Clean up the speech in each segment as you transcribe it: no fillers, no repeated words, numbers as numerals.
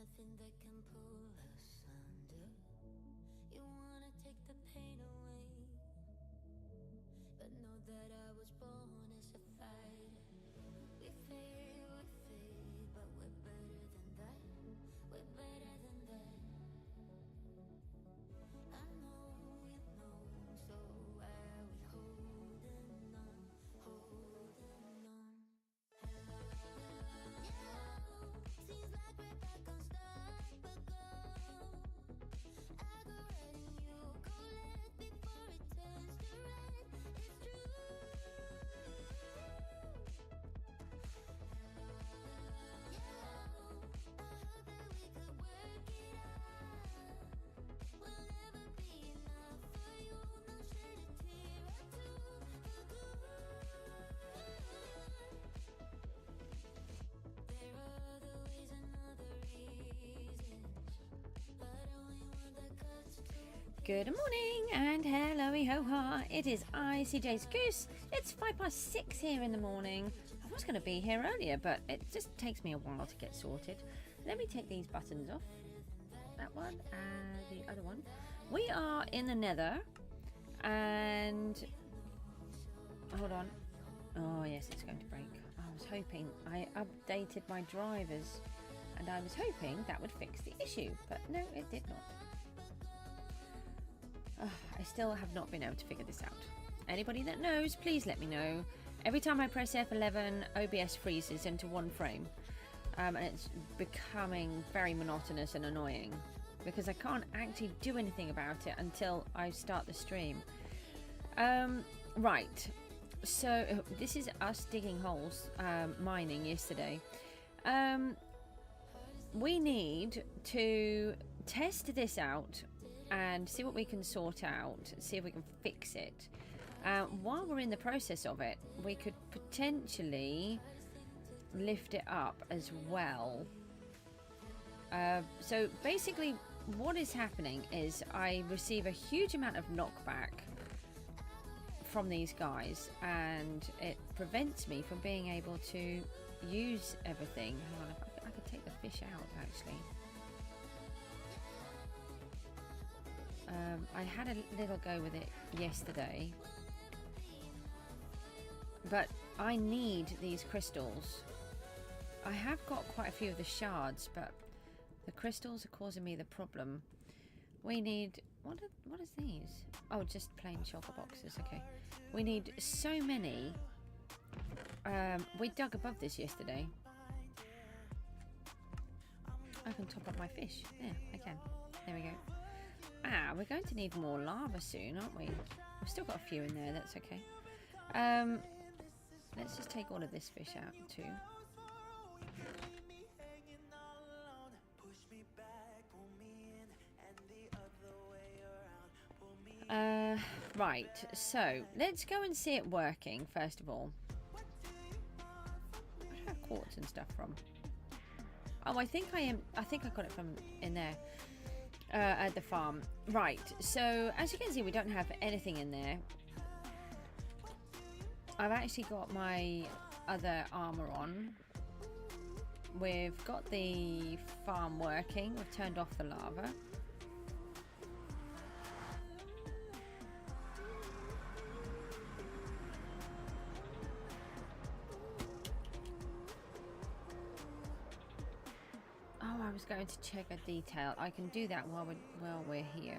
nothing that can pull us under. You wanna take the pain away, but know that I was born as a fighter. We fade, but we're better than that. We're better than that. I know you know, so why are we holding on, holding on? Yeah, seems like we're back on stop but go. I go red and you go left before it turns to red. It's true. Good morning and hello ho ha. It is I, CJSGOOSE. It's 6:05 here in the morning. I was going to be here earlier, but it just takes me a while to get sorted. Let me take these buttons off. That one and the other one. We are in the Nether and hold on. Oh yes, it's going to break. I was hoping I updated my drivers and I was hoping that would fix the issue, but no, it did not. I still have not been able to figure this out. Anybody that knows, please let me know. Every time I press F11, OBS freezes into one frame. And it's becoming very monotonous and annoying because I can't actually do anything about it until I start the stream. Right, so this is us digging holes, mining yesterday. We need to test this out and see what we can sort out, see if we can fix it. While we're in the process of it, we could potentially lift it up as well. So basically what is happening is I receive a huge amount of knockback from these guys and it prevents me from being able to use everything. Hang on, if I could take the fish out actually. I had a little go with it yesterday, but I need these crystals. I have got quite a few of the shards, but the crystals are causing me the problem. We need what is these? Oh, just plain shulker boxes. Okay, we need so many. We dug above this yesterday. I can top up my fish. Yeah, I can. There we go. Ah, we're going to need more lava soon, aren't we? We've still got a few in there, that's okay. Let's just take all of this fish out too. Right, so let's go and see it working first of all. Where do I have quartz and stuff from? Oh, I think I got it from in there. At the farm. Right, so as you can see we don't have anything in there. I've actually got my other armor on. We've got the farm working. We've turned off the lava. I was going to check a detail. I can do that while we're here.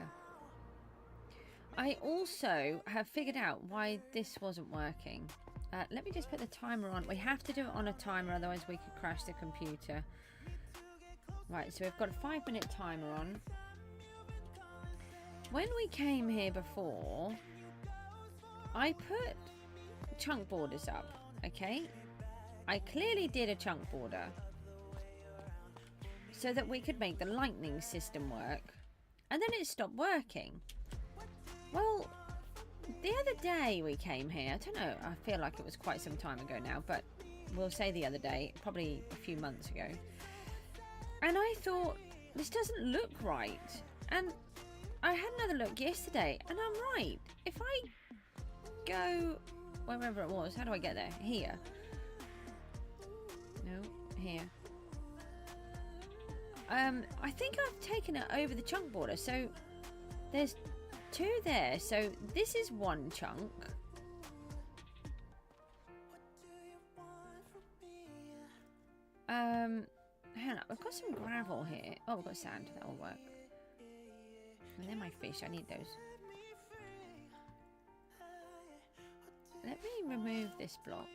I also have figured out why this wasn't working. Let me just put the timer on. We have to do it on a timer, otherwise we could crash the computer. Right, so we've got a 5-minute timer on. When we came here before, I put chunk borders up, okay? I clearly did a chunk border so that we could make the lightning system work, and then it stopped working. Well, the other day we came here, I don't know, I feel like it was quite some time ago now, but we'll say the other day, probably a few months ago, and I thought, this doesn't look right, and I had another look yesterday, and I'm right. If I go wherever it was, how do I get there? Here. No, here. I think I've taken it over the chunk border. So there's 2 there. So this is 1 chunk. Hang on, I've got some gravel here. Oh, we've got sand. That will work. And then my fish. I need those. Let me remove this block.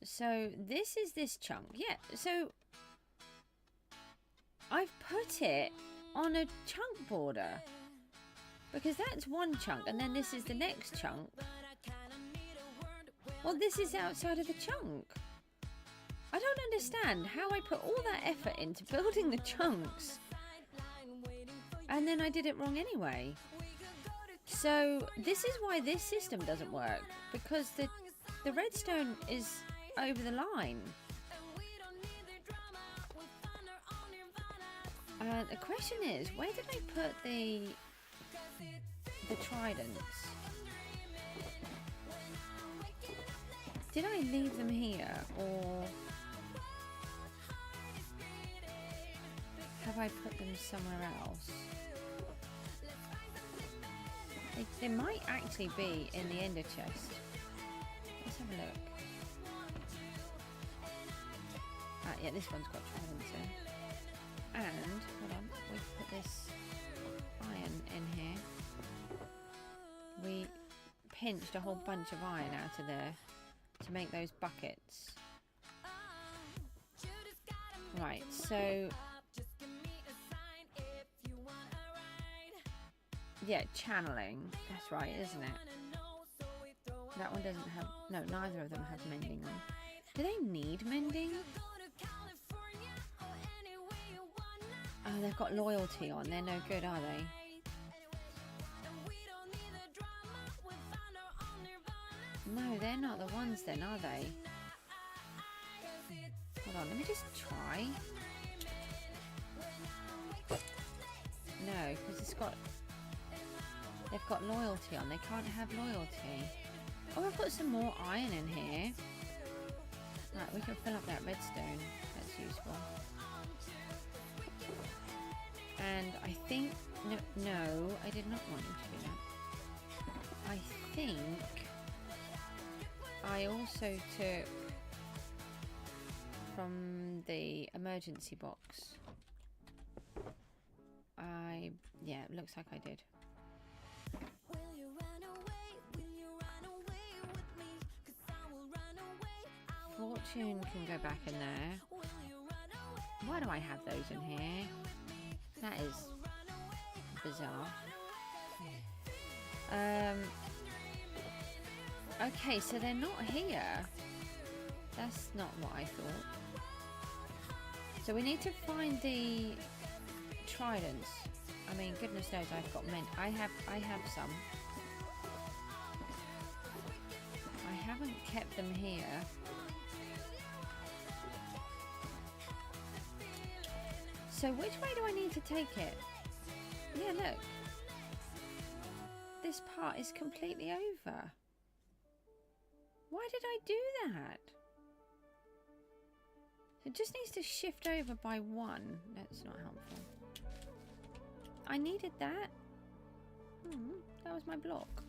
So this is this chunk. Yeah, so I've put it on a chunk border. Because that's 1 chunk and then this is the next chunk. Well, this is outside of the chunk. I don't understand how I put all that effort into building the chunks. And then I did it wrong anyway. So this is why this system doesn't work. Because the redstone is over the line. The question is, where did I put the tridents? Did I leave them here, or have I put them somewhere else? They might actually be in the ender chest. Let's have a look. Yeah, this one's got tridents in. And, hold on, we've put this iron in here. We pinched a whole bunch of iron out of there to make those buckets. Right, so yeah, channeling. That's right, isn't it? That one doesn't have... No, neither of them have mending on. Do they need mending? Oh, they've got loyalty on. They're no good, are they? No, they're not the ones then, are they? Hold on, let me just try. No, because it's got... They've got loyalty on. They can't have loyalty. Oh, I've got some more iron in here. Right, we can fill up that redstone. That's useful. And I think... No, I did not want him to do that. I think... I also took from the emergency box. Yeah, it looks like I did. Fortune can go back in there. Why do I have those in here? That is bizarre. Okay, so they're not here. That's not what I thought. So we need to find the tridents. I mean, goodness knows I've got men. I have some. I haven't kept them here. So which way do I need to take it? Yeah, look. This part is completely over. Why did I do that? It just needs to shift over by 1. That's not helpful. I needed that. That was my block.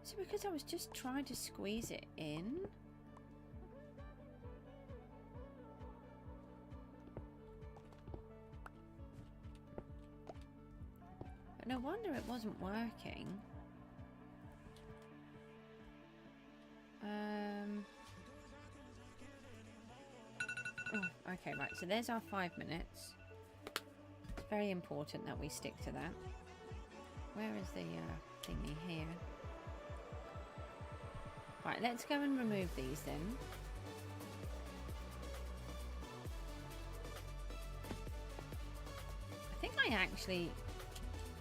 So because I was just trying to squeeze it in. But no wonder it wasn't working. Oh, okay, right. So there's our 5 minutes. It's very important that we stick to that. Where is the thingy here? Right, let's go and remove these then. I think I actually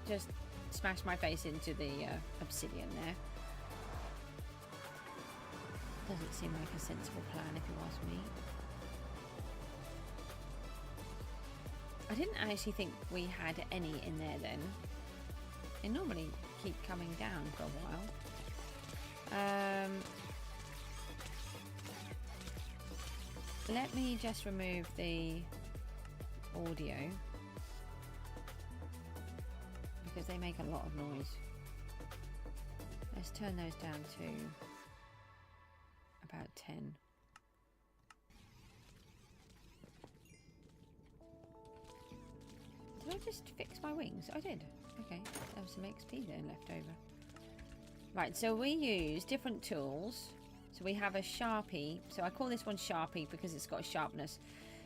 just smashed my face into the obsidian there. Doesn't seem like a sensible plan if you ask me. I didn't actually think we had any in there then. They normally keep coming down for a while. let me just remove the audio because they make a lot of noise. Let's turn those down to about 10. Did I just fix my wings? I did. Okay, there was some XP there left over. Right, so we use different tools. So we have a Sharpie. So I call this one Sharpie because it's got a sharpness.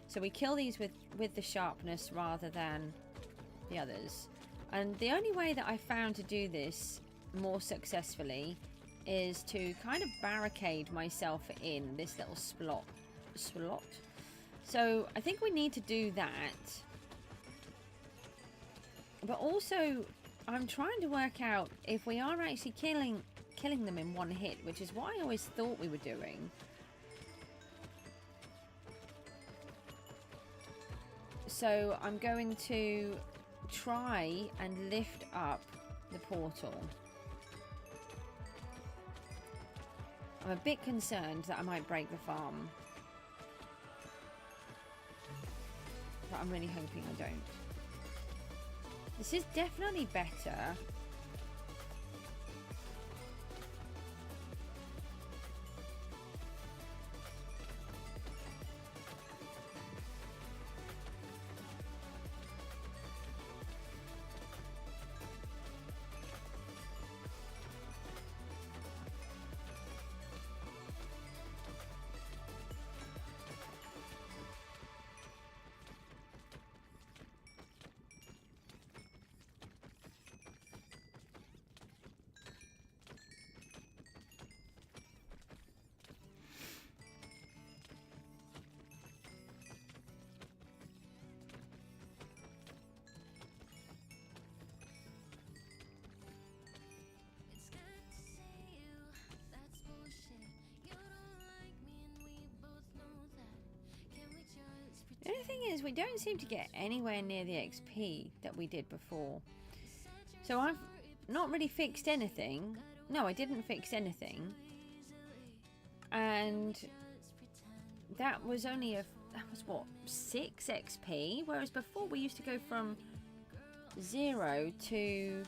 So we kill these with the sharpness rather than the others. And the only way that I found to do this more successfully is to kind of barricade myself in this little slot. So I think we need to do that. But also, I'm trying to work out if we are actually killing them in one hit, which is what I always thought we were doing. So I'm going to try and lift up the portal. I'm a bit concerned that I might break the farm, but I'm really hoping I don't. This is definitely better. The only thing is we don't seem to get anywhere near the XP that we did before. So I've not really fixed anything. No, I didn't fix anything. And that was only that was what, 6 XP? Whereas before we used to go from 0 to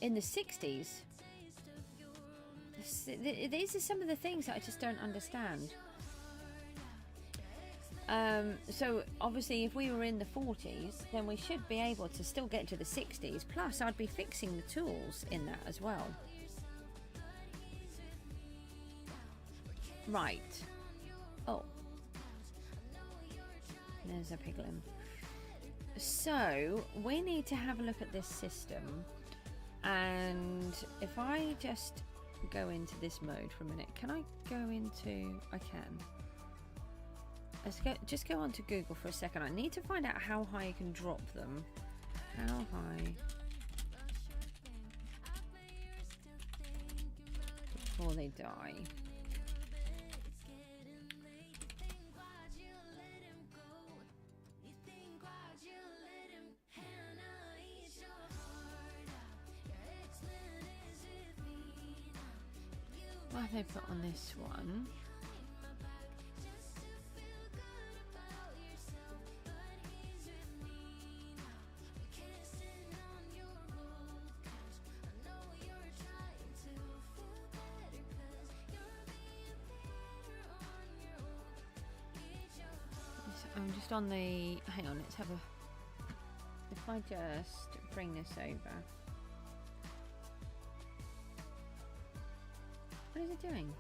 in the 60s. These are some of the things that I just don't understand. So obviously if we were in the 40s, then we should be able to still get to the 60s. Plus I'd be fixing the tools in that as well. Right. Oh. There's a piglin. So we need to have a look at this system. And if I just go into this mode for a minute, can I go into... I can. Let's just go on to Google for a second. I need to find out how high you can drop them. How high before they die. What have they put on this one? I'm just on the... Hang on, let's have a... If I just bring this over... What is it doing?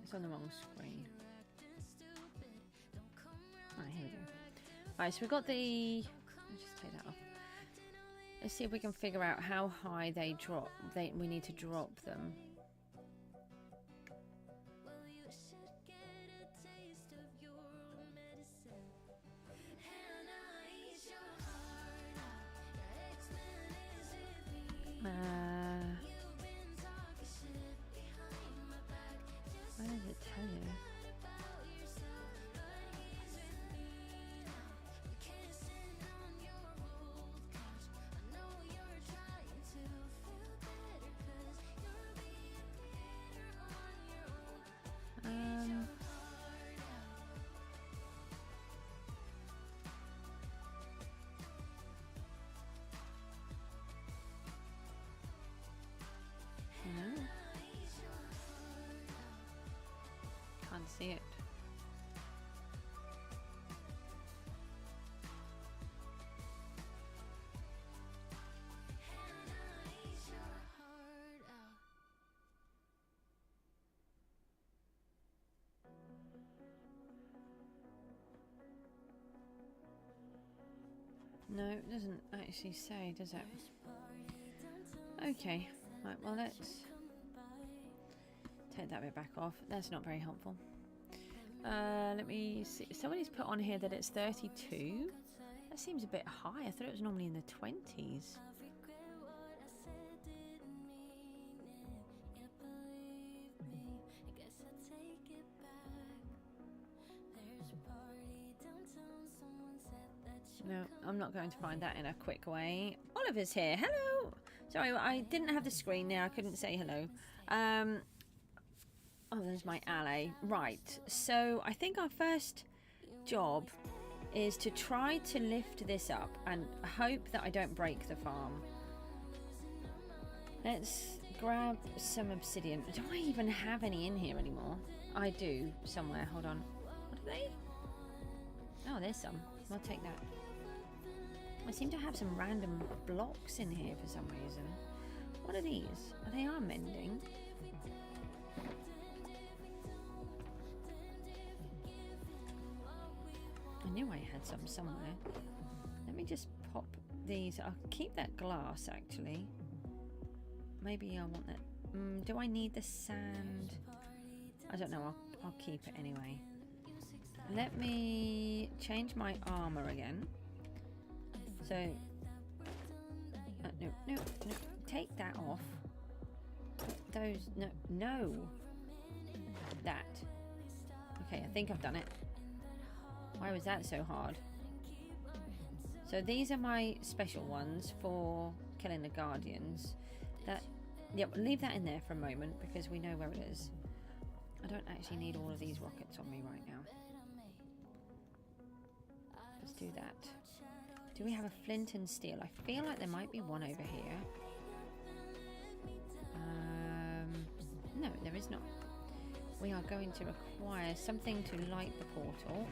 It's on the wrong screen. Right, here we go. Right, so we've got the... Let's just take that off. Let's see if we can figure out how high they drop. We need to drop them. Where does it tell you? see it. No, it doesn't actually say, does it? Okay, right, well let's take that bit back off. That's not very helpful. Let me see. Somebody's put on here that it's 32. That seems a bit high. I thought it was normally in the 20s. No, I'm not going to find that in a quick way. Oliver's here. Hello. Sorry, I didn't have the screen there. I couldn't say hello. Oh, there's my ally. Right. So I think our first job is to try to lift this up and hope that I don't break the farm. Let's grab some obsidian. Do I even have any in here anymore? I do somewhere. Hold on. What are they? Oh, there's some. I'll take that. I seem to have some random blocks in here for some reason. What are these? They are mending. I knew I had some somewhere. Let me just pop these. I'll keep that glass actually. Maybe I want that. Do I need the sand? I don't know. I'll keep it anyway. Let me change my armor again. So, no. Take that off. Those, no. That. Okay, I think I've done it. Why was that so hard? So these are my special ones for killing the guardians. Yep, leave that in there for a moment because we know where it is. I don't actually need all of these rockets on me right now. Let's do that. Do we have a flint and steel? I feel like there might be one over here. No, there is not. We are going to require something to light the portal.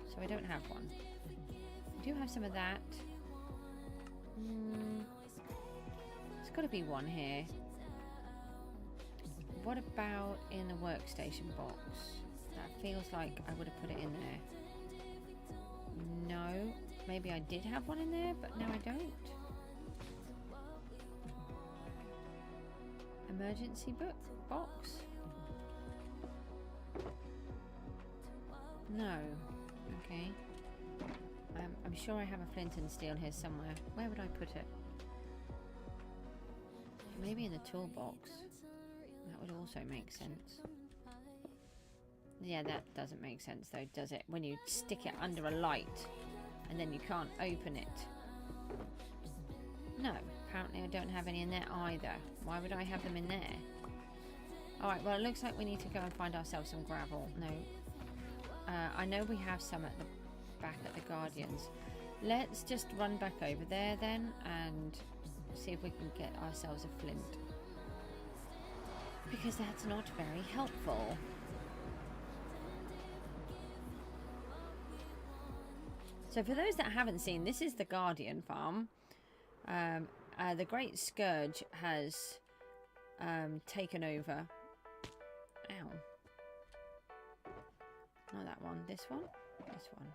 So I don't have one. We do have some of that. There's got to be one here. What about in the workstation box? That feels like I would have put it in there. No, maybe I did have one in there, but now I don't. Emergency box? No. Okay. I'm sure I have a flint and steel here somewhere. Where would I put it? Maybe in the toolbox. That would also make sense. Yeah, that doesn't make sense though, does it? When you stick it under a light and then you can't open it. No, apparently I don't have any in there either. Why would I have them in there? Alright, well it looks like we need to go and find ourselves some gravel. No. I know we have some at the back at the Guardians. Let's just run back over there then and see if we can get ourselves a flint. Because that's not very helpful. So for those that haven't seen, this is the Guardian farm. The Great Scourge has taken over. Ow. Not that one. This one? This one.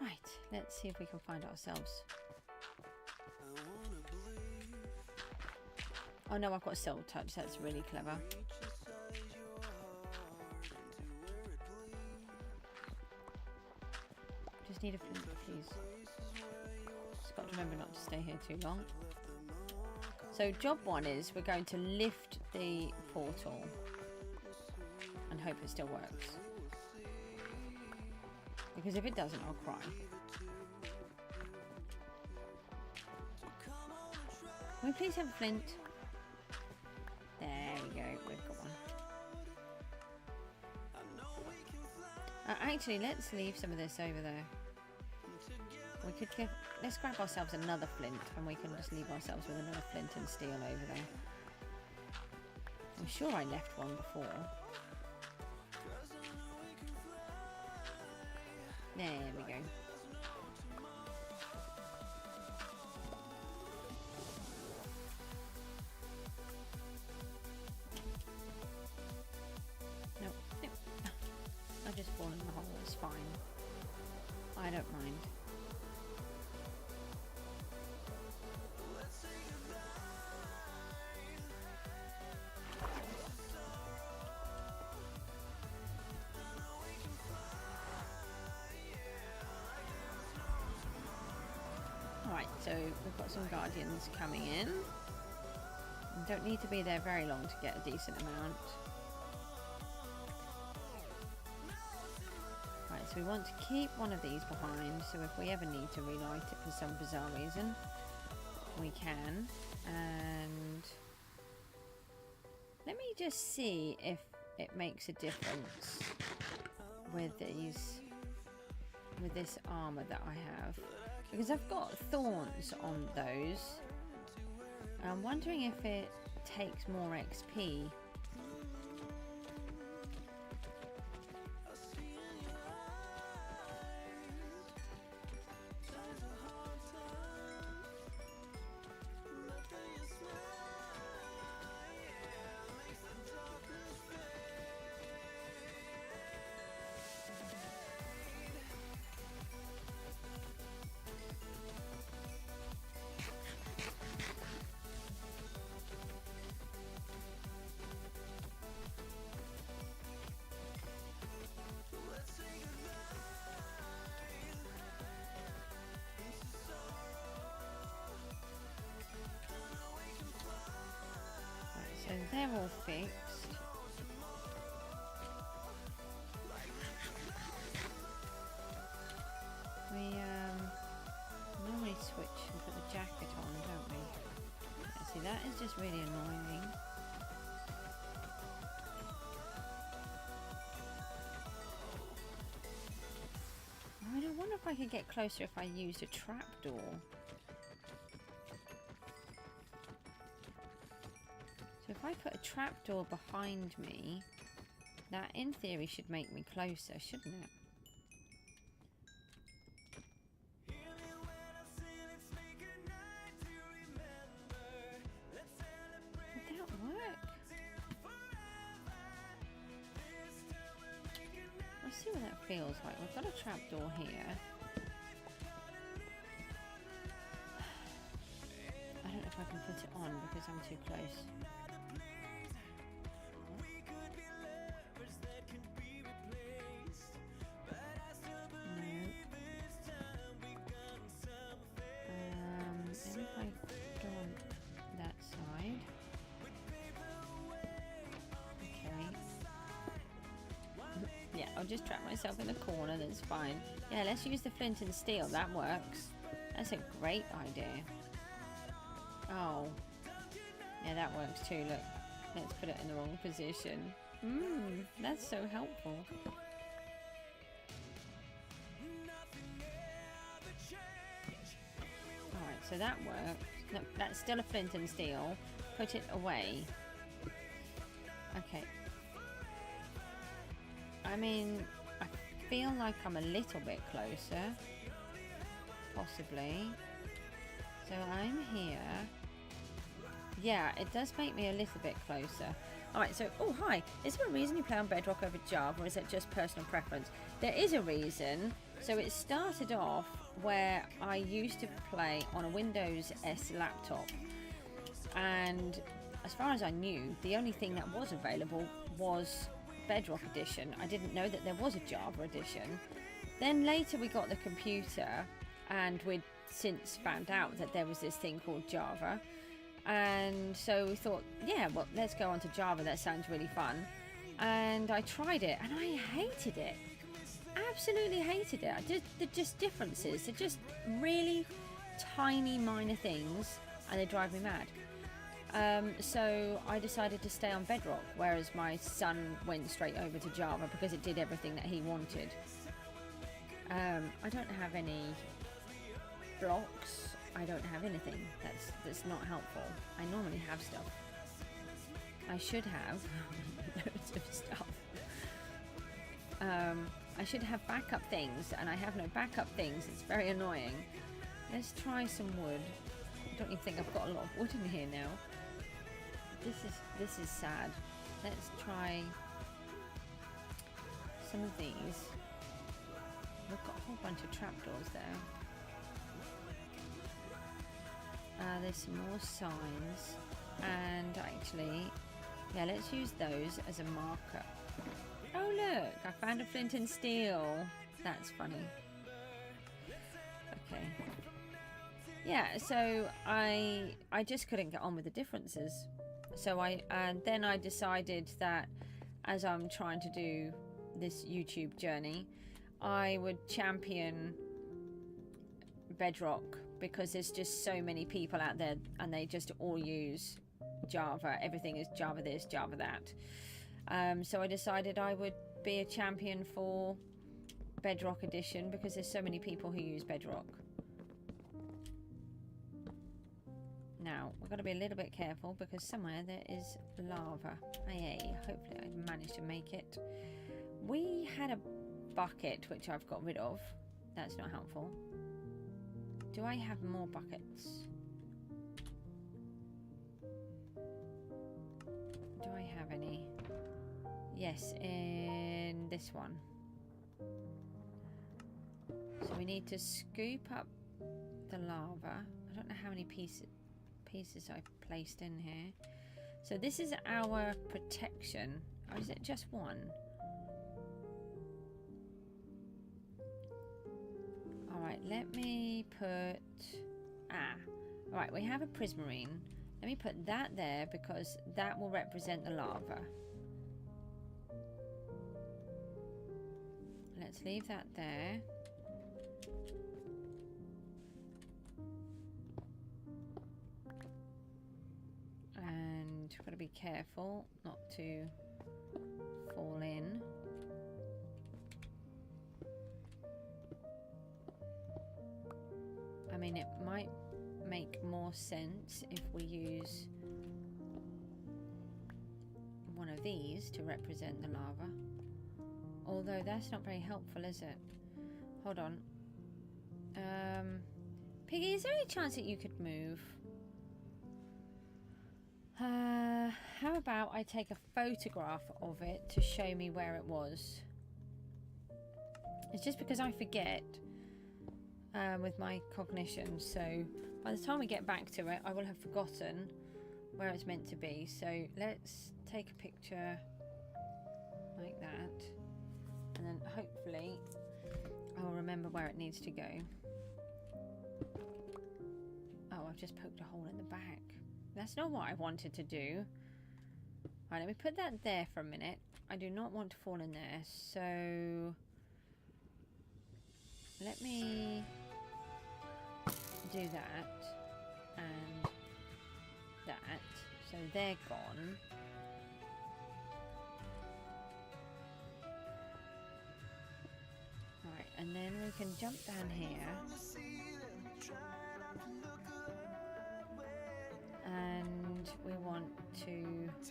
Right. Let's see if we can find ourselves. Oh no, I've got a Soul Touch. That's really clever. Just need a flint, please. Just got to remember not to stay here too long. So job one is we're going to lift the portal and hope it still works. Because if it doesn't, I'll cry. Can we please have a flint? There we go, we've got one. Actually, let's leave some of this over there. We could get, let's grab ourselves another flint and we can just leave ourselves with another flint and steel over there. I'm sure I left one before. There we go. Nope, nope. I'll just fall in the hole, it's fine. I don't mind. Alright, so we've got some guardians coming in. Don't need to be there very long to get a decent amount. Right, so we want to keep one of these behind, so if we ever need to relight it for some bizarre reason, we can. And let me just see if it makes a difference with these, with this armor that I have. Because I've got thorns on those. I'm wondering if it takes more XP. So they're all fixed. We normally switch and put the jacket on, don't we? Yeah, see, that is just really annoying. I mean, I wonder if I could get closer if I used a trapdoor. So if I put a trapdoor behind me, that in theory should make me closer, shouldn't it? Would that work? Let's see what that feels like. We've got a trapdoor here. I don't know if I can put it on because I'm too close. I'll just trap myself in the corner, that's fine. Yeah, let's use the flint and steel, that works. That's a great idea. Oh. Yeah, that works too, look. Let's put it in the wrong position. That's so helpful. Alright, so that works. No, that's still a flint and steel. Put it away. Okay. I mean, I feel like I'm a little bit closer, possibly. So I'm here. Yeah, it does make me a little bit closer. Alright, so, oh hi, is there a reason you play on Bedrock over Java, or is it just personal preference? There is a reason. So it started off where I used to play on a Windows S laptop. And as far as I knew, the only thing that was available was Bedrock edition. I didn't know that there was a Java edition. Then later we got the computer, and we'd since found out that there was this thing called Java, and so we thought, yeah, well, let's go on to Java, that sounds really fun. And I tried it and I hated it, absolutely hated it. They're just differences, they're just really tiny minor things, and they drive me mad. So I decided to stay on Bedrock, whereas my son went straight over to Java because it did everything that he wanted. I don't have any blocks. I don't have anything. That's not helpful. I normally have stuff. I should have loads of stuff. I should have backup things, and I have no backup things. It's very annoying. Let's try some wood. I don't even think I've got a lot of wood in here now. This is sad. Let's try some of these. We've got a whole bunch of trapdoors there. There's some more signs, and actually, yeah, let's use those as a marker. Oh look, I found a flint and steel. That's funny. Okay. Yeah, so I just couldn't get on with the differences. So then I decided that as I'm trying to do this YouTube journey, I would champion Bedrock, because there's just so many people out there and they just all use Java. Everything is Java this, Java that. So I decided I would be a champion for Bedrock Edition, because there's so many people who use Bedrock. Now, we've got to be a little bit careful, because somewhere there is lava. Hey, hopefully I managed to make it. We had a bucket, which I've got rid of. That's not helpful. Do I have more buckets? Do I have any? Yes, in this one. So we need to scoop up the lava. I don't know how many pieces I've placed in here. So this is our protection. Or is it just one? Alright, let me put... Alright, we have a prismarine. Let me put that there, because that will represent the lava. Let's leave that there. And we've got to be careful not to fall in. I mean, it might make more sense if we use one of these to represent the lava. Although that's not very helpful, is it? Hold on. Piggy, is there any chance that you could move? How about I take a photograph of it to show me where it was? It's just because I forget with my cognition, so by the time we get back to it, I will have forgotten where it's meant to be. So let's take a picture like that, and then hopefully I'll remember where it needs to go. Oh, I've just poked a hole in the back. That's not what I wanted to do. Right, let me put that there for a minute. I do not want to fall in there, so let me do that and that. So they're gone. Right, and then we can jump down here. And we want to... Do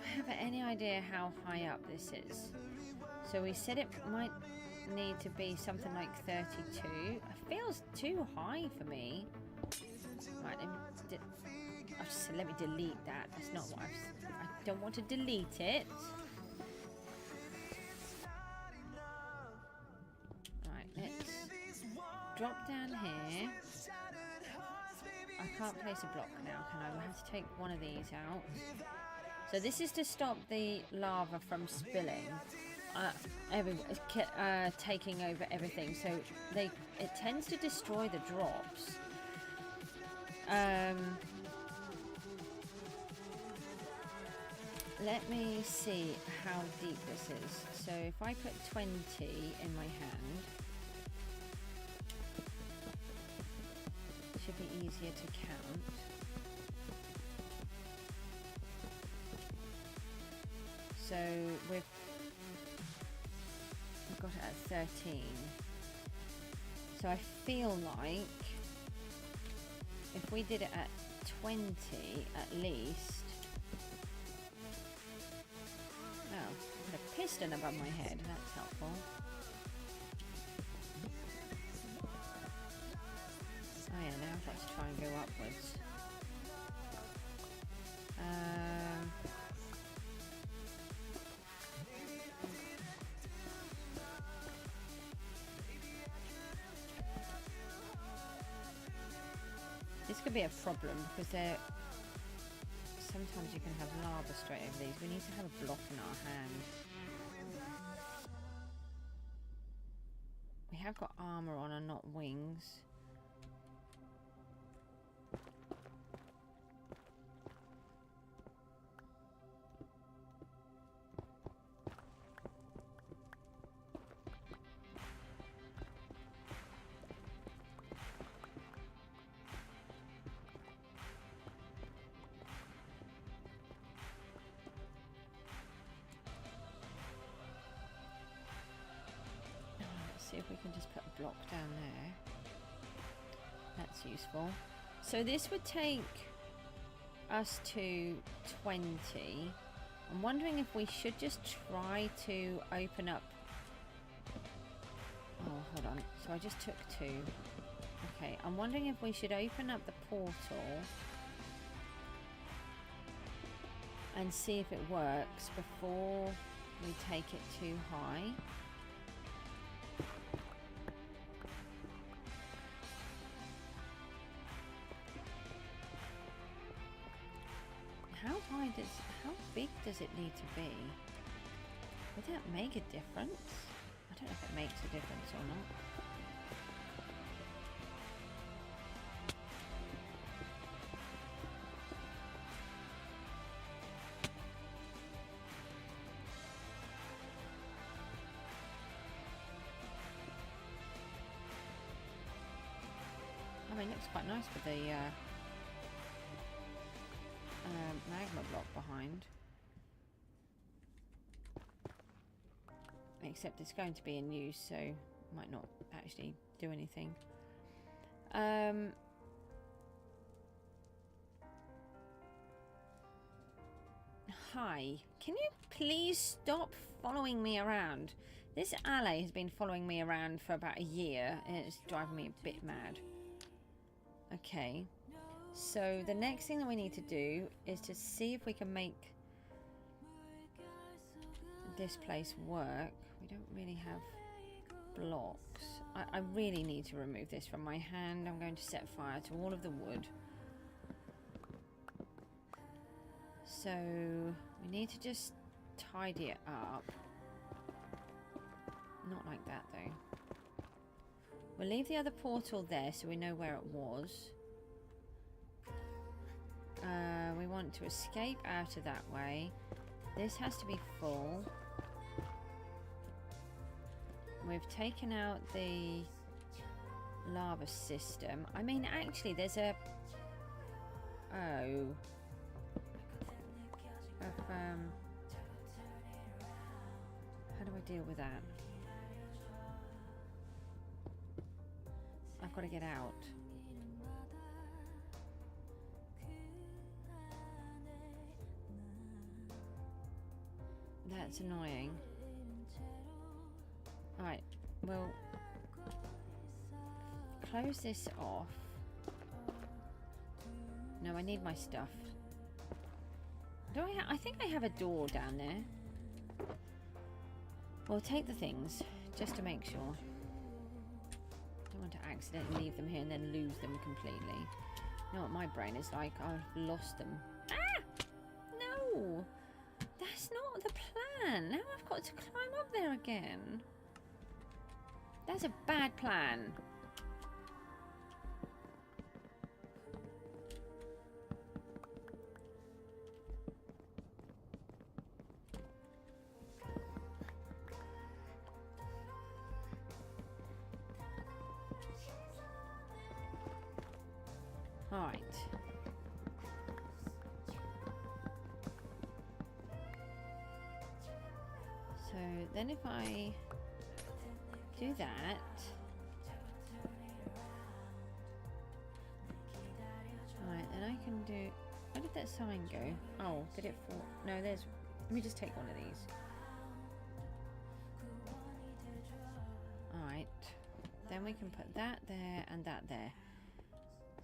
I have any idea how high up this is? So we said it might need to be something like 32. It feels too high for me. Right, let me delete that. That's not what I don't want to delete it. Right, let's drop down here. I can't place a block now, can I? We'll have to take one of these out. So this is to stop the lava from spilling. Taking over everything, so it tends to destroy the drops. Let me see how deep this is. So if I put 20 in my hand, it should be easier to count. So we've got it at 13. So I feel like if we did it at 20 at least. Oh, I've got a piston above my head. That's helpful. Oh yeah, now I've got to try and go upwards. This could be a problem because sometimes you can have lava straight over these. We need to have a block in our hand. We have got armor on and not wings. See if we can just put a block down there. That's useful. So this would take us to 20. I'm wondering if we should just try to open up. Oh, hold on. So I just took 2. Okay, I'm wondering if we should open up the portal and see if it works before we take it too high. How big does it need to be? Would that make a difference? I don't know if it makes a difference or not. I mean, it looks quite nice with the magma block behind, except it's going to be in use, so might not actually do anything. Hi, can you please stop following me around? This ally has been following me around for about a year and it's driving me a bit mad. Okay. So the next thing that we need to do is to see if we can make this place work. We don't really have blocks. I really need to remove this from my hand. I'm going to set fire to all of the wood. So we need to just tidy it up. Not like that though. We'll leave the other portal there so we know where it was. We want to escape out of that way. This has to be full. We've taken out the lava system. I mean, actually, there's a... Oh. How do I deal with that? I've got to get out. That's annoying. Alright, we'll close this off. No, I need my stuff. Do I think I have a door down there. We'll take the things, just to make sure. Don't want to accidentally leave them here and then lose them completely. You know what my brain is like? I've lost them. Ah! No! That's not the plan. Now I've got to climb up there again. That's a bad plan. All right. So then if I do that, can do... Where did that sign go? Oh, did it fall? No, there's... Let me just take one of these. Alright. Then we can put that there and that there.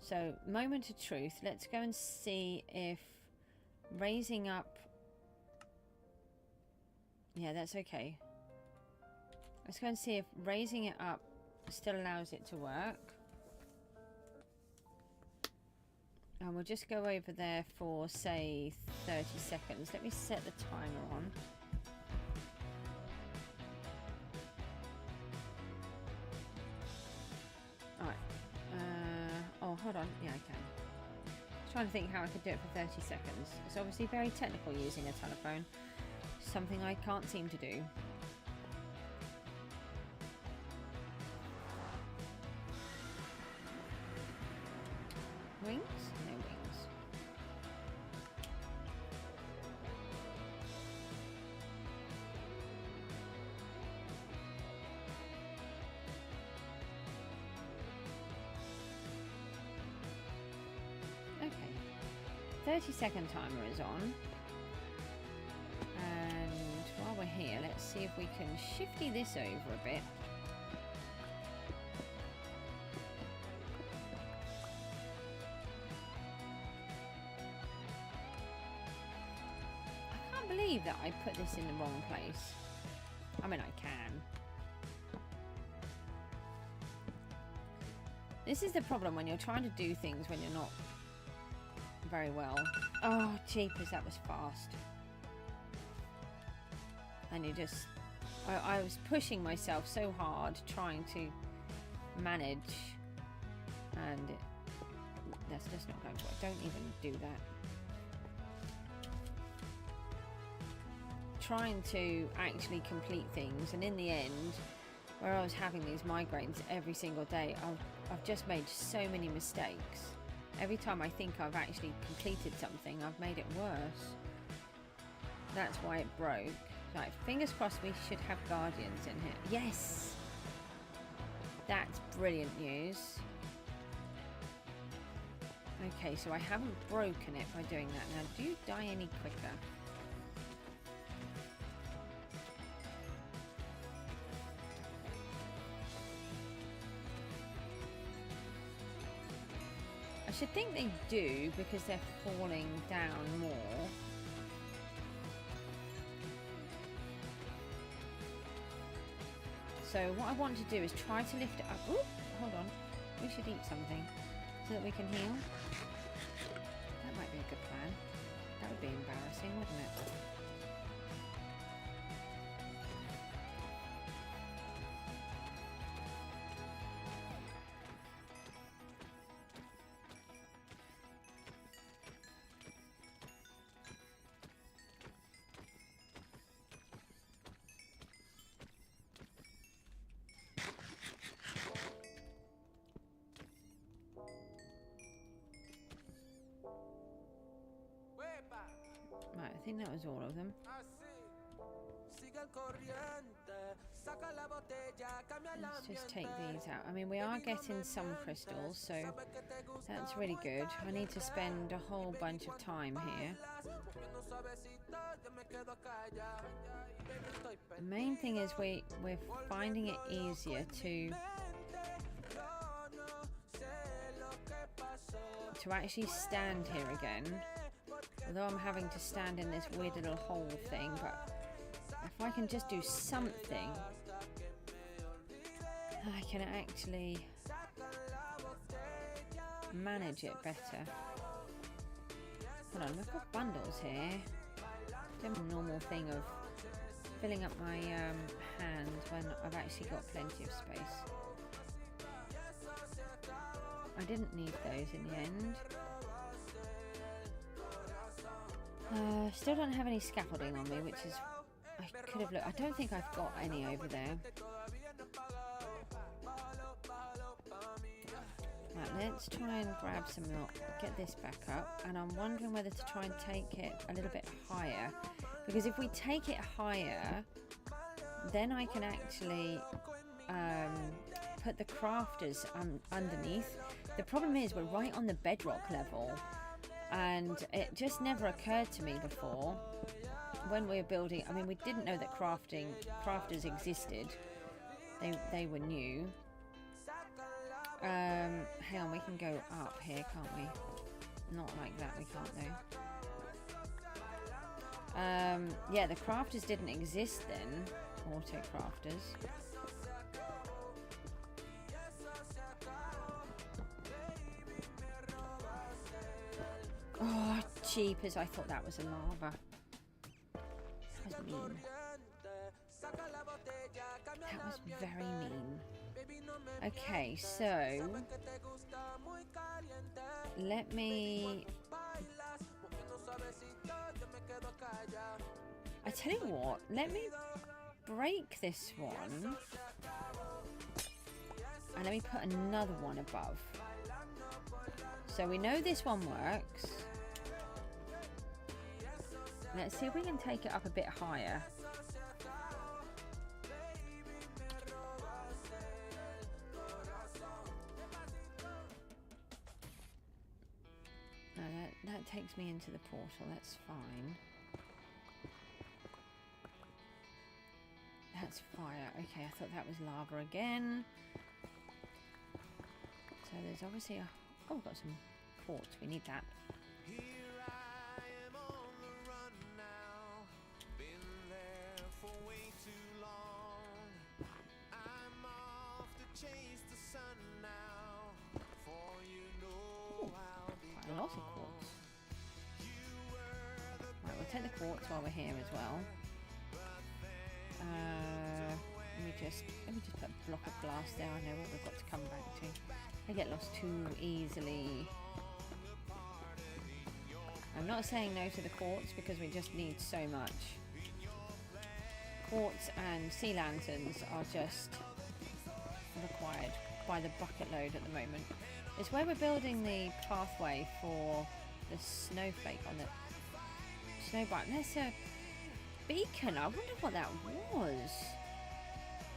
So, moment of truth. Let's go and see if raising up... Yeah, that's okay. Let's go and see if raising it up still allows it to work. And we'll just go over there for, say, 30 seconds. Let me set the timer on. Alright. Oh, hold on. Yeah, I can. Trying to think how I could do it for 30 seconds. It's obviously very technical using a telephone. Something I can't seem to do. Wings? No wings. Okay. 30-second timer is on. And while we're here, let's see if we can shifty this over a bit. That I put this in the wrong place. I mean, I can. This is the problem when you're trying to do things when you're not very well. Oh, jeepers, that was fast. And you just... I was pushing myself so hard trying to manage, and that's just not going to work. Don't even do that. Trying to actually complete things, and in the end, where I was having these migraines every single day, I've just made so many mistakes. Every time I think I've actually completed something, I've made it worse. That's why it broke. Right, fingers crossed we should have guardians in here. Yes! That's brilliant news. Okay, so I haven't broken it by doing that. Now, do you die any quicker? I should think they do, because they're falling down more. So what I want to do is try to lift it up. Ooh, hold on. We should eat something so that we can heal. That might be a good plan. That would be embarrassing, wouldn't it? Right, I think that was all of them. Let's just take these out. I mean, we are getting some crystals, so that's really good. I need to spend a whole bunch of time here. The main thing is we're finding it easier to actually stand here again. Although I'm having to stand in this weird little hole thing, but if I can just do something, I can actually manage it better. Hold on, we've got bundles here. Doing a normal thing of filling up my hand when I've actually got plenty of space. I didn't need those in the end. Still don't have any scaffolding on me, which is... I could have looked... I don't think I've got any over there. Right, let's try and grab some milk, get this back up, and I'm wondering whether to try and take it a little bit higher, because if we take it higher, then I can actually put the crafters underneath. The problem is we're right on the bedrock level, And it just never occurred to me before when we were building. I mean, we didn't know that crafters existed. They were new. Hang on, we can go up here, can't we? Not like that, we can't though. Yeah, the crafters didn't exist then. Auto crafters. Oh, jeepers, I thought that was a lava. That was mean. That was very mean. Okay, so let me... I tell you what, let me break this one. And let me put another one above. So we know this one works. Let's see if we can take it up a bit higher. No, that takes me into the portal, that's fine. That's fire. Okay, I thought that was lava again. So there's obviously a... Oh, we've got some quartz. We need that. Lots of quartz. Right, we'll take the quartz while we're here as well. Let me just put a block of glass there. I know what we've got to come back to. I get lost too easily. I'm not saying no to the quartz because we just need so much. Quartz and sea lanterns are just required by the bucket load at the moment. It's where we're building the pathway for the snowflake on the snowbike. There's a beacon. I wonder what that was.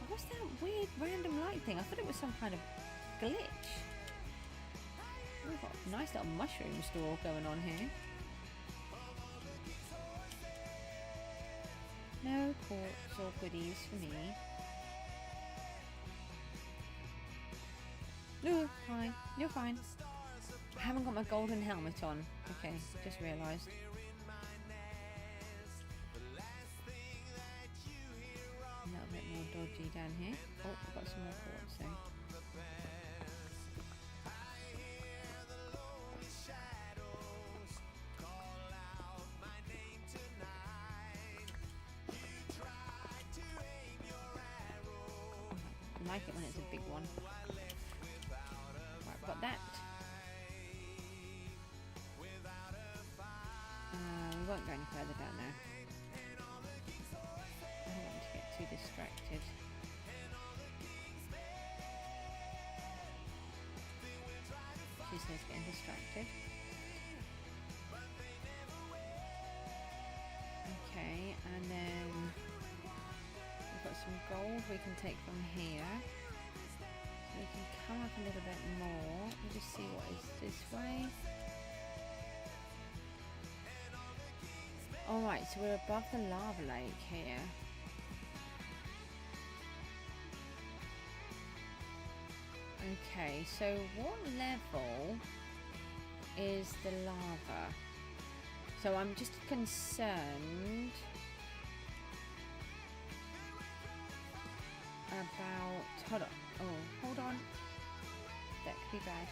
What's that weird random light thing? I thought it was some kind of glitch. We've got a nice little mushroom store going on here. No quartz or goodies for me. No, fine. You're fine. I haven't got my golden helmet on. Okay, just realised. A little bit more dodgy down here. Oh, I've got some more quartz though. I like it when it's a big one. Got that. We won't go any further down now. I don't want to get too distracted. She says getting distracted. Okay, and then we've got some gold we can take from here. We can come up a little bit more. We'll just see what is this way. Alright, so we're above the lava lake here. Okay, so what level is the lava? So I'm just concerned about... Hold on. Oh, hold on. That could be bad.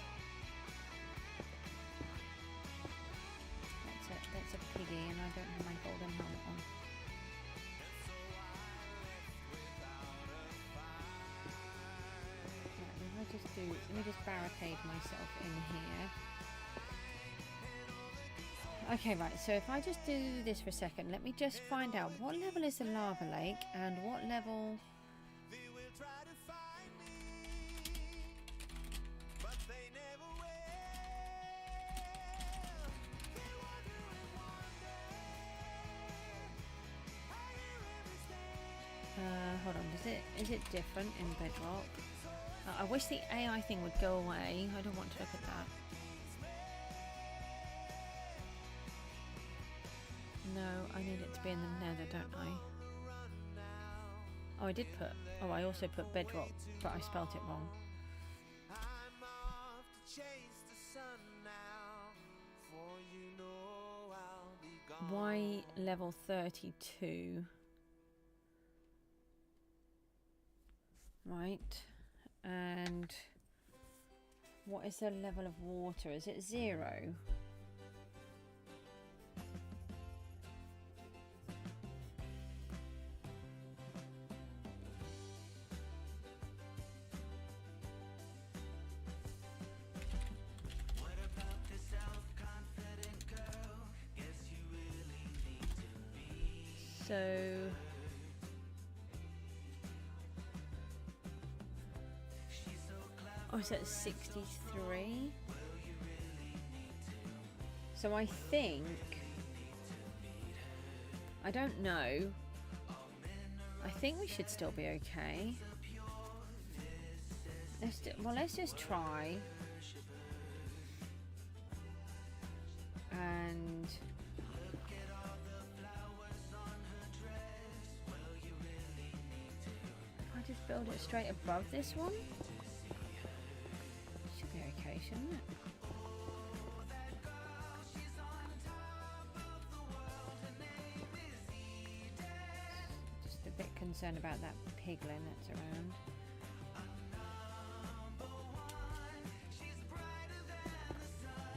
That's a piggy and I don't have my golden helmet on. Right, let me just barricade myself in here. Okay, right, so if I just do this for a second, let me just find out what level is the lava lake and what level... hold on, is it different in Bedrock? I wish the AI thing would go away. I don't want to look at that. No, I need it to be in the Nether, don't I? Oh, I did put... Oh, I also put Bedrock, but I spelt it wrong. Why level 32? Right. And what is the level of water? Is it 0? So oh, so it's 63. So I think, I don't know. I think we should still be okay. Let's just try. And if I just build it straight above this one, should be okay, shouldn't it? Just a bit concerned about that piglin that's around.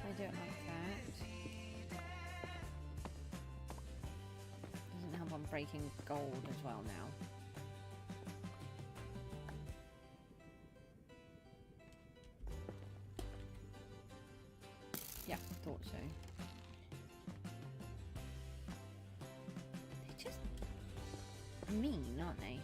I don't like that. Doesn't help on breaking gold as well now. Yeah, thought so. They're just mean, aren't they?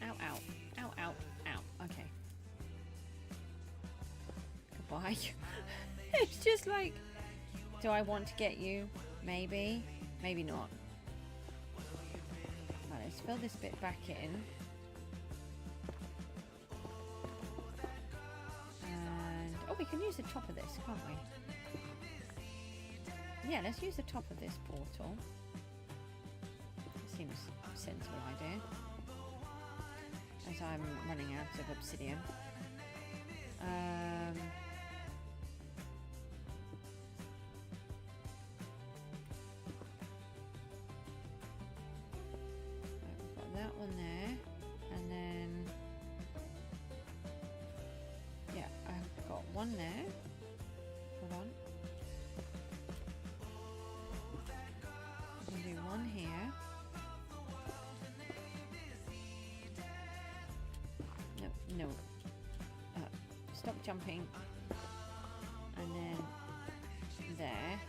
Ow, ow, ow, ow, ow. Okay. Goodbye. It's just like, do I want to get you? Maybe. Maybe not. Right, let's fill this bit back in. And, oh, we can use the top of this, can't we? Yeah, let's use the top of this portal. Seems a sensible idea. As I'm running out of obsidian. We've got that one there, and then yeah, I've got one there. Hold on. I'm gonna do one here. No, stop jumping, and then there.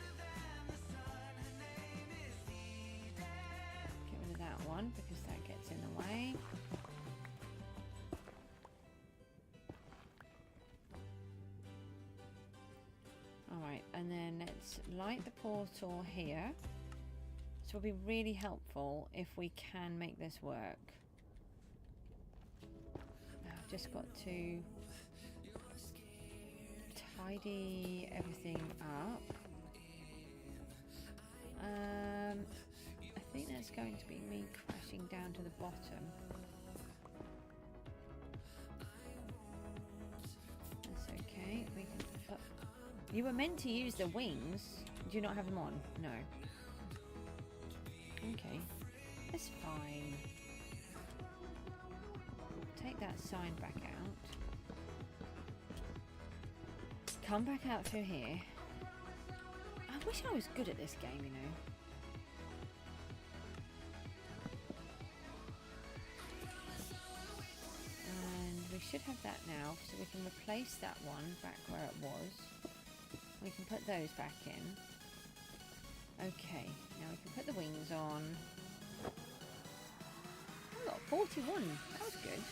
Get rid of that one because that gets in the way. Alright, and then let's light the portal here. So it'll be really helpful if we can make this work. Just got to tidy everything up. I think that's going to be me crashing down to the bottom. That's okay. We can put... You were meant to use the wings. Do you not have them on? No. Okay. That's fine. Take that sign back out. Come back out through here. I wish I was good at this game, you know. And we should have that now, so we can replace that one back where it was. We can put those back in. Okay, now we can put the wings on. I got 41. That was good.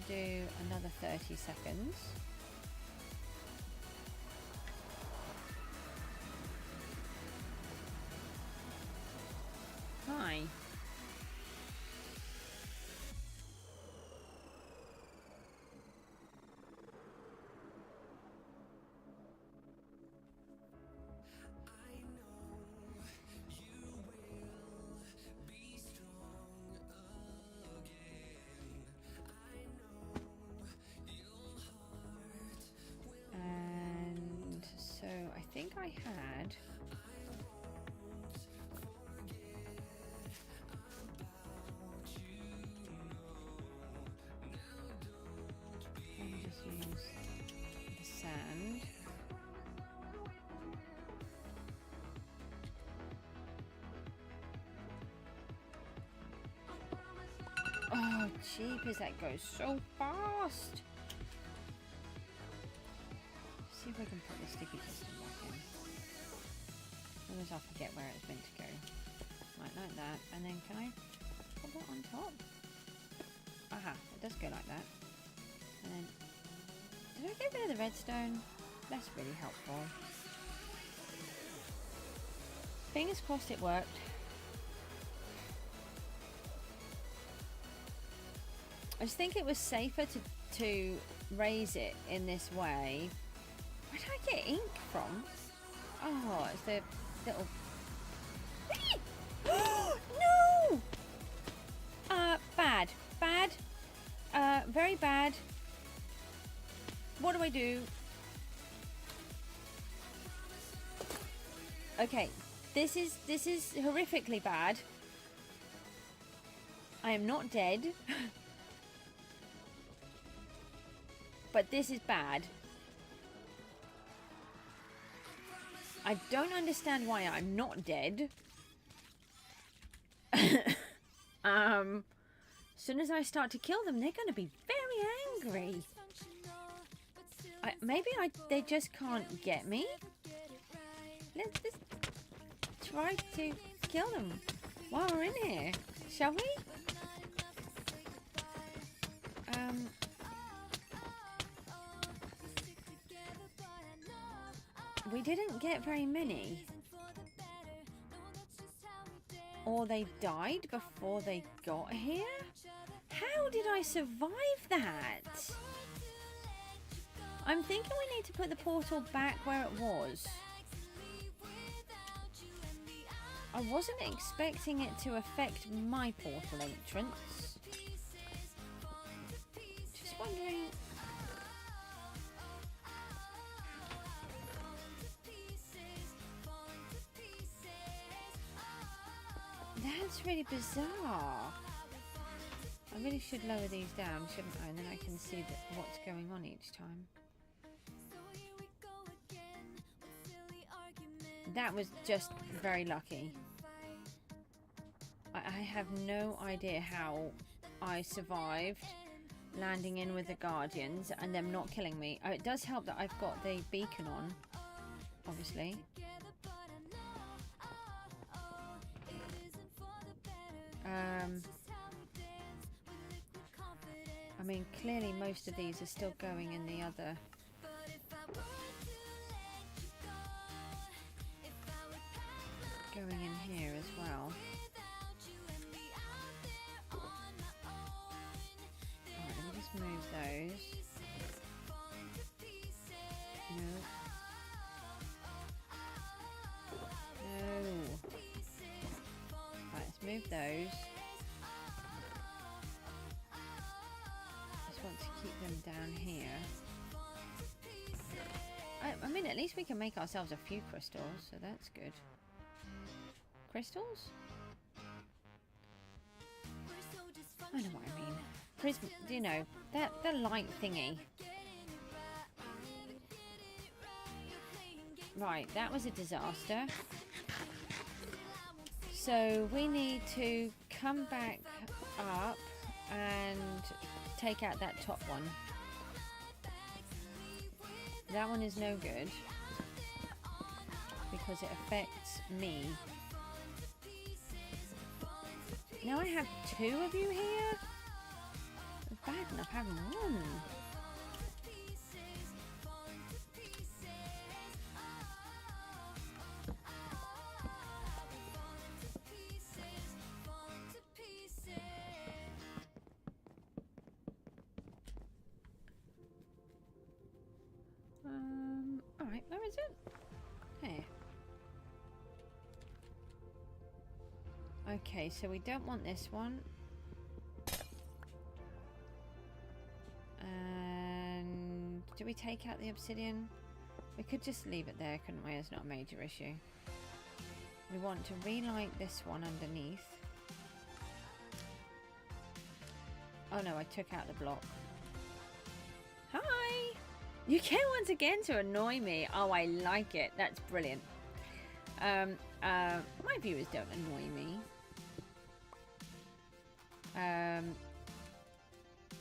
do another 30 seconds. Hi. And so I think I had use the sand. Oh, jeepers, that goes so fast. See if we can put the sticky piston back in. Otherwise I'll forget where it's meant to go. Right, like that. And then can I put that on top? Aha, it does go like that. And then did I get rid of the redstone? That's really helpful. Fingers crossed it worked. I just think it was safer to raise it in this way. Where did I get ink from? Oh, it's the little... No! Bad. Bad. Very bad. What do I do? Okay, this is horrifically bad. I am not dead. But this is bad. I don't understand why I'm not dead. As soon as I start to kill them, they're going to be very angry. They just can't get me. Let's just try to kill them while we're in here, shall we? We didn't get very many. Or they died before they got here? How did I survive that? I'm thinking we need to put the portal back where it was. I wasn't expecting it to affect my portal entrance. Just wondering... That's really bizarre. I really should lower these down, shouldn't I? And then I can see what's going on each time. That was just very lucky. I have no idea how I survived landing in with the Guardians and them not killing me. Oh, it does help that I've got the beacon on, obviously. I mean, clearly most of these are still going in the other. Going in here as well. Alright, let me just move those. No. No. Right, let's move those. Just want to keep them down here. I mean, at least we can make ourselves a few crystals, so that's good. Crystals? I know what I mean. Prism, you know, the light thingy. Right, that was a disaster. So we need to come back up and take out that top one. That one is no good because it affects me. Now I have two of you here? bad enough having one. Alright, where is it? Here. Okay, so we don't want this one. And do we take out the obsidian? We could just leave it there, couldn't we? It's not a major issue. We want to relight this one underneath. Oh no, I took out the block. Hi! You came once again to annoy me. Oh, I like it. That's brilliant. My viewers don't annoy me.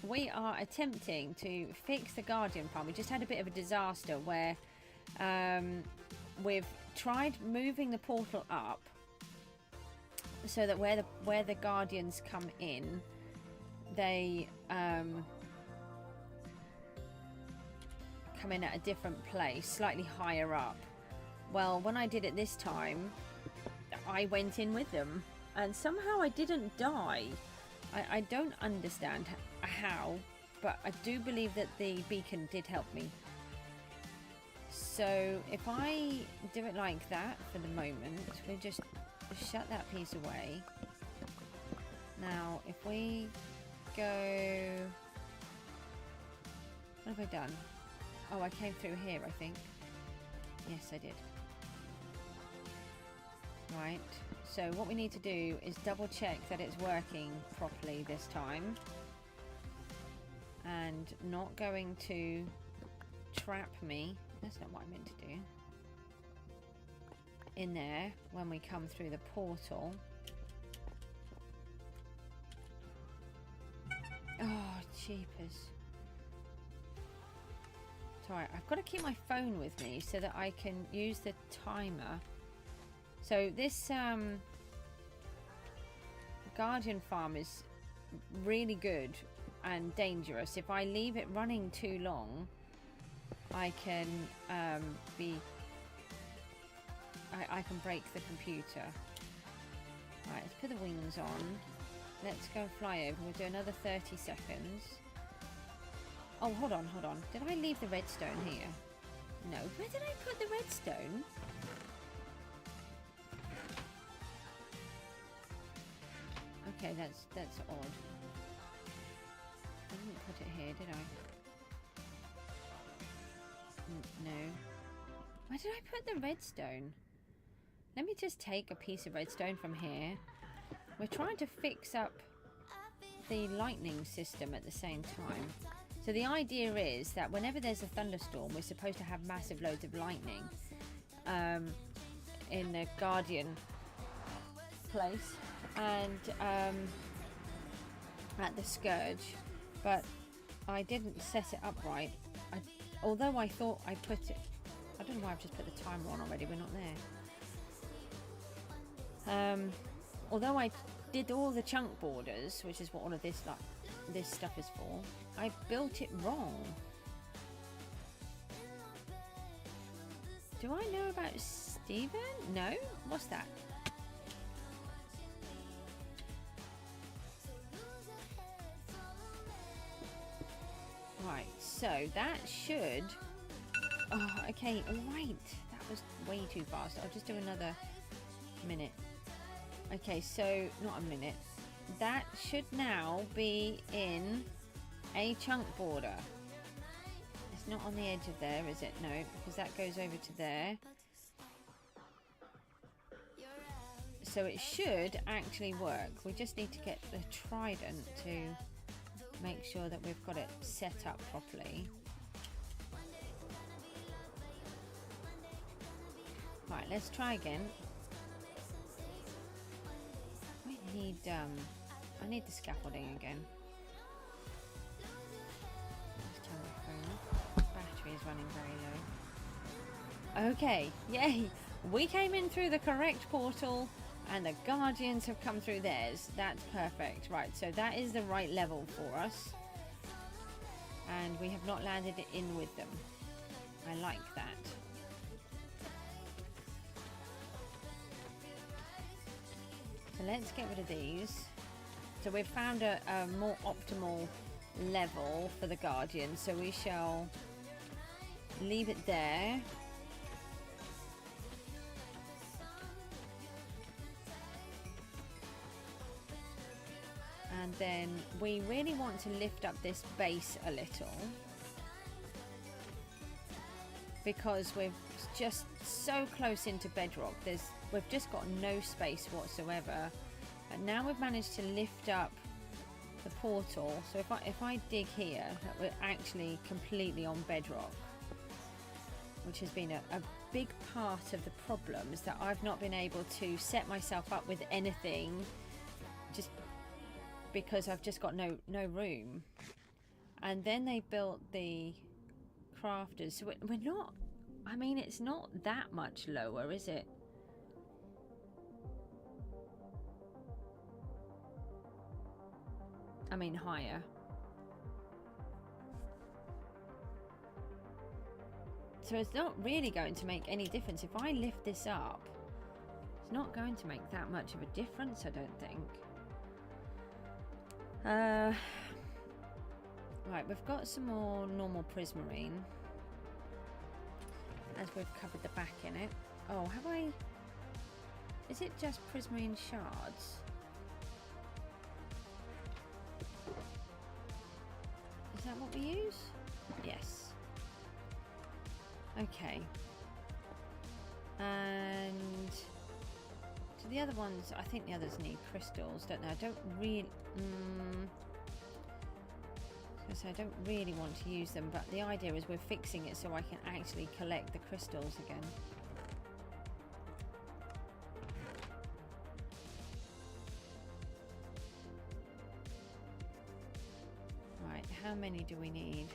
We are attempting to fix the Guardian farm. We just had a bit of a disaster where we've tried moving the portal up so that where the Guardians come in, they come in at a different place, slightly higher up. Well, when I did it this time, I went in with them, and somehow I didn't die. I don't understand how, but I do believe that the beacon did help me. So if I do it like that for the moment, we just shut that piece away. Now, if we go... What have I done? Oh, I came through here, I think. Yes, I did. Right, so what we need to do is double check that it's working properly this time. And not going to trap me. That's not what I meant to do. In there, when we come through the portal. Oh, jeepers. Sorry, I've got to keep my phone with me so that I can use the timer. So this Guardian farm is really good and dangerous. If I leave it running too long, I can I can break the computer. Right, let's put the wings on. Let's go fly over. We'll do another 30 seconds. Oh, hold on, hold on. Did I leave the redstone here? No. Where did I put the redstone? Okay, that's odd. I didn't put it here, did I? No. Where did I put the redstone? Let me just take a piece of redstone from here. We're trying to fix up the lightning system at the same time. So the idea is that whenever there's a thunderstorm, we're supposed to have massive loads of lightning in the Guardian place and at the Scourge, but I didn't set it up right. Although I thought I put it, I don't know why I've just put the timer on already. We're not there. Although I did all the chunk borders, which is what all of this stuff is for, I built it wrong. Do I know about Steven? No? What's that? Right, so that should... Oh, okay, alright. That was way too fast. I'll just do another minute. Okay, so, not a minute. That should now be in a chunk border. It's not on the edge of there, is it? No, because that goes over to there. So it should actually work. We just need to get the trident to make sure that we've got it set up properly. Right, let's try again. I need the scaffolding again. Let's turn my phone off. Battery is running very low. Okay, yay! We came in through the correct portal and the Guardians have come through theirs. That's perfect. Right, so that is the right level for us. and we have not landed it in with them. I like that. So let's get rid of these. So we've found a more optimal level for the Guardian, so we shall leave it there. And then we really want to lift up this base a little, because we're just so close into Bedrock. We've just got no space whatsoever. And now we've managed to lift up the portal. So if I dig here, we're actually completely on Bedrock, which has been a big part of the problem, is that I've not been able to set myself up with anything, just because I've just got no room. And then they built the crafters, so we're not, I mean, it's not that much lower, is it? I mean higher. So it's not really going to make any difference if I lift this up. It's not going to make that much of a difference, I don't think. Right, we've got some more normal prismarine, as we've covered the back in it. Oh, have I? Is it just prismarine shards? Is that what we use? Yes. Okay. And so the other ones, I think the others need crystals, don't they? I don't really... So I don't really want to use them, but the idea is we're fixing it so I can actually collect the crystals again. Right, how many do we need?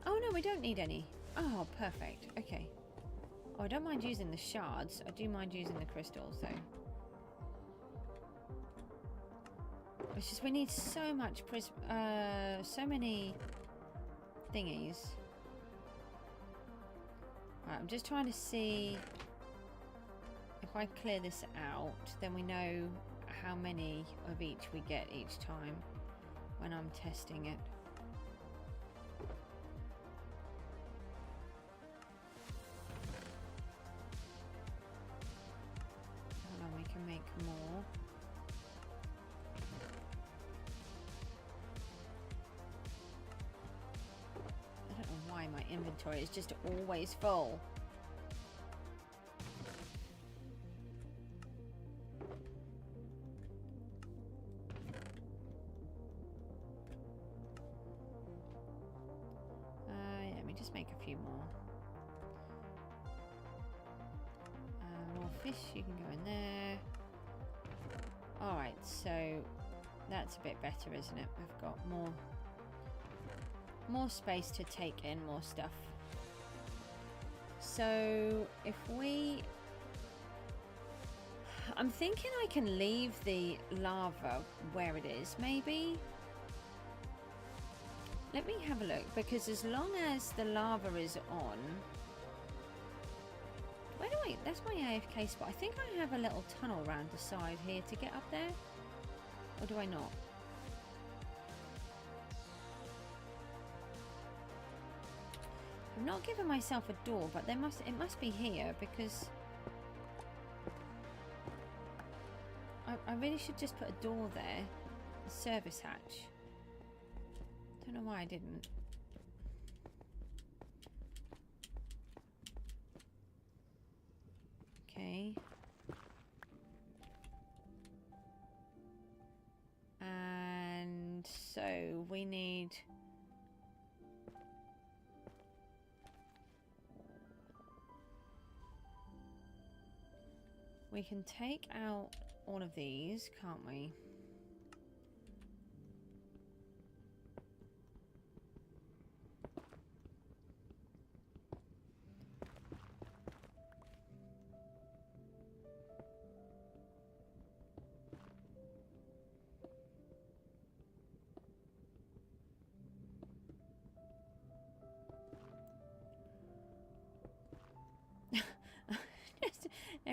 Oh no, we don't need any. Oh, perfect. Okay. Oh, I don't mind using the shards. I do mind using the crystals, though. It's just we need so much so many thingies. Right, I'm just trying to see if I clear this out, then we know how many of each we get each time when I'm testing it. Make more. I don't know why my inventory is just always full. Yeah, let me just make a few more. More fish, you can go in there. Alright, so that's a bit better, isn't it? We've got more space to take in, more stuff. So if we... I'm thinking I can leave the lava where it is, maybe? Let me have a look, because as long as the lava is on... Where do I... That's my AFK spot. I think I have a little tunnel around the side here to get up there. Or do I not? I'm not giving myself a door, but it must be here, because... I really should just put a door there. A service hatch. Don't know why I didn't. Okay. And so we need... We can take out all of these, can't we?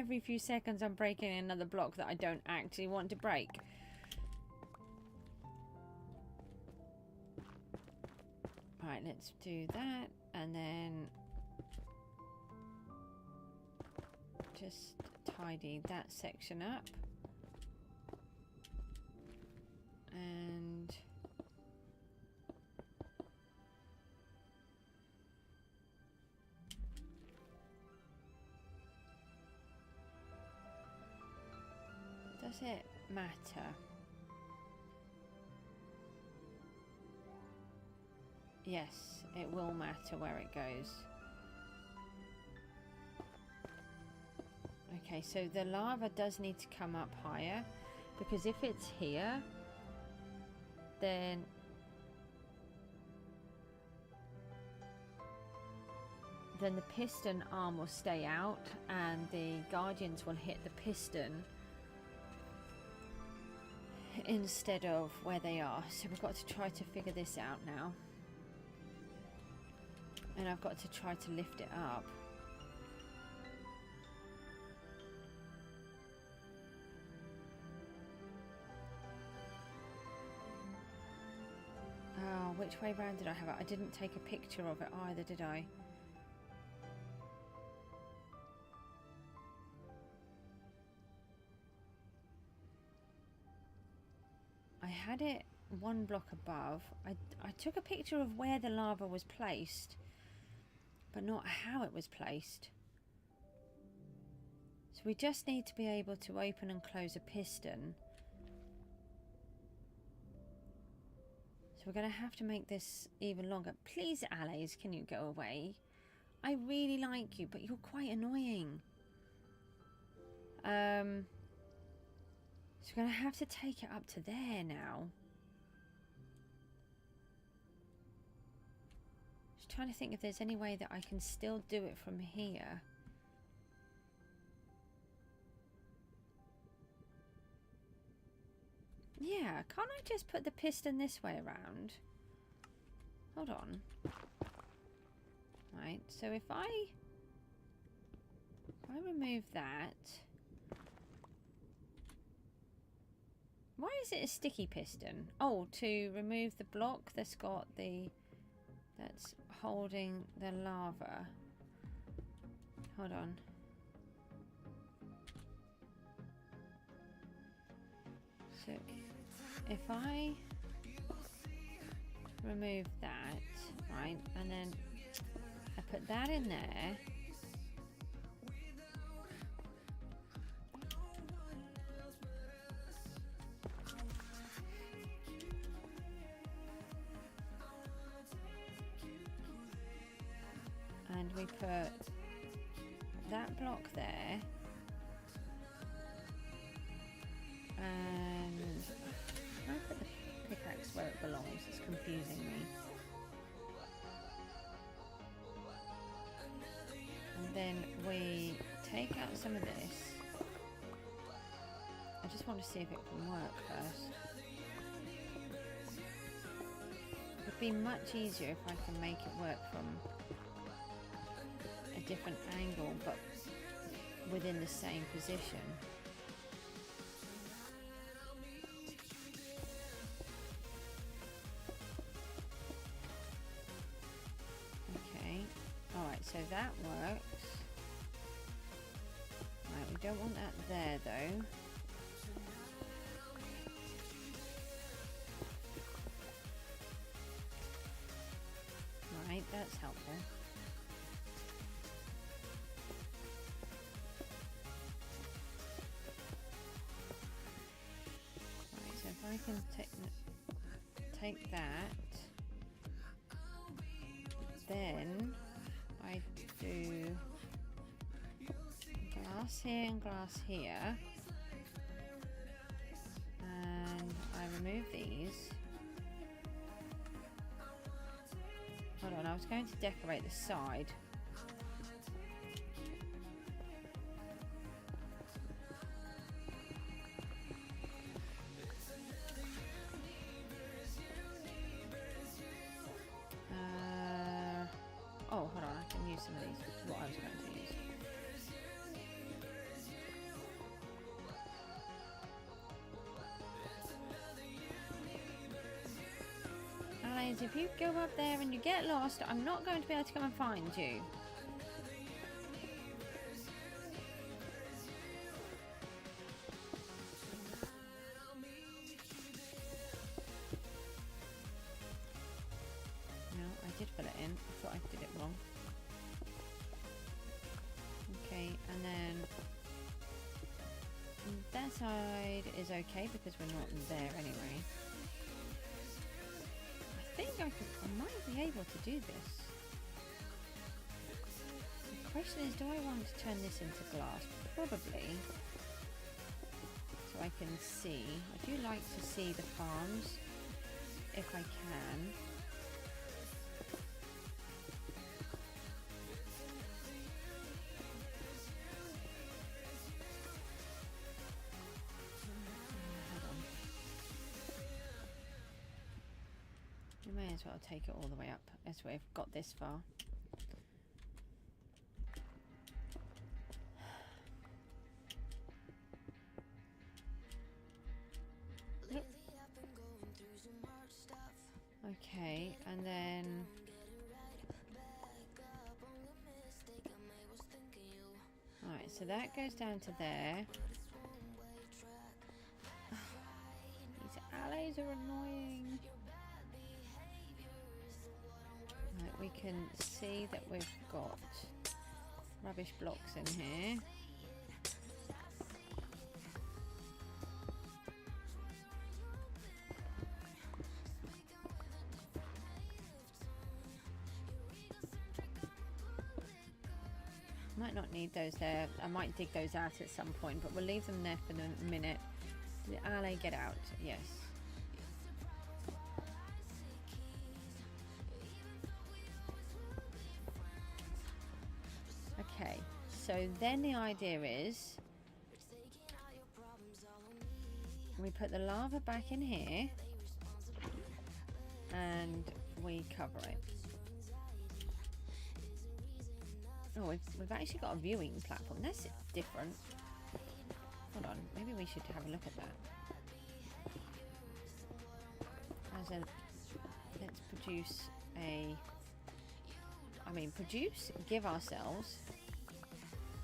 every few seconds I'm breaking another block that I don't actually want to break. Right, let's do that, and then just tidy that section up. And does it matter? Yes, it will matter where it goes. Okay, so the lava does need to come up higher, because if it's here, then the piston arm will stay out and the guardians will hit the piston instead of where they are. So we've got to try to figure this out now. And I've got to try to lift it up. Oh, which way round did I have it? I didn't take a picture of it either, did I? I had it one block above. I took a picture of where the lava was placed, but not how it was placed. So we just need to be able to open and close a piston. So we're going to have to make this even longer. Please, Alice, can you go away? I really like you, but you're quite annoying. So we're going to have to take it up to there now. Just trying to think if there's any way that I can still do it from here. Yeah, can't I just put the piston this way around? Hold on. Right, so if I remove that... Why is it a sticky piston? Oh, to remove the block that's got the... that's holding the lava. Hold on. So... if I remove that, right, and then I put that in there, and we put that block there, and I put the pickaxe where it belongs. It's confusing me. And then we take out some of this. I just want to see if it can work first. It would be much easier if I can make it work from a different angle, but within the same position. So that works. Right, we don't want that there though. Right, that's helpful. Right, so if I can take that, then I do glass here and glass here, and I remove these. Hold on, I was going to decorate the side. Oh, hold on, I can use some of these, which is what I was going to use. is if you go up there and you get lost, I'm not going to be able to come and find you. No, I did fill it in. I thought I did it wrong. Okay, and then that side is okay because we're not there anyway. I think I might be able to do this. The question is, do I want to turn this into glass? Probably. So I can see. I do like to see the farms if I can. May as well take it all the way up as we've got this far. Okay, and then alright, so that goes down to there. These alleys are annoying. Right, we can see that we've got rubbish blocks in here. Might not need those there. I might dig those out at some point, but we'll leave them there for a minute. The alley, get out. Yes. Okay, so then the idea is we put the lava back in here and we cover it. Oh, we've actually got a viewing platform. That's different. Hold on, maybe we should have a look at that. Let's produce give ourselves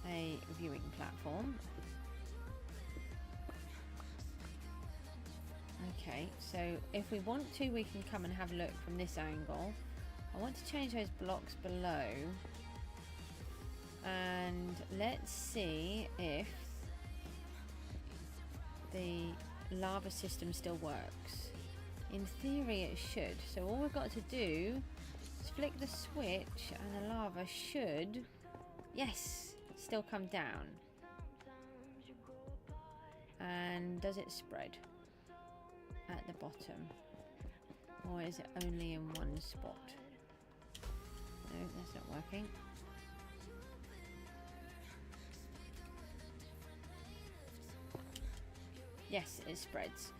a viewing platform. Okay, so if we want to, we can come and have a look from this angle. I want to change those blocks below. And let's see if the lava system still works. In theory it should. So all we've got to do is flick the switch and the lava should, yes, still come down. And does it spread at the bottom? Or is it only in one spot? No, that's not working. Yes, it spreads.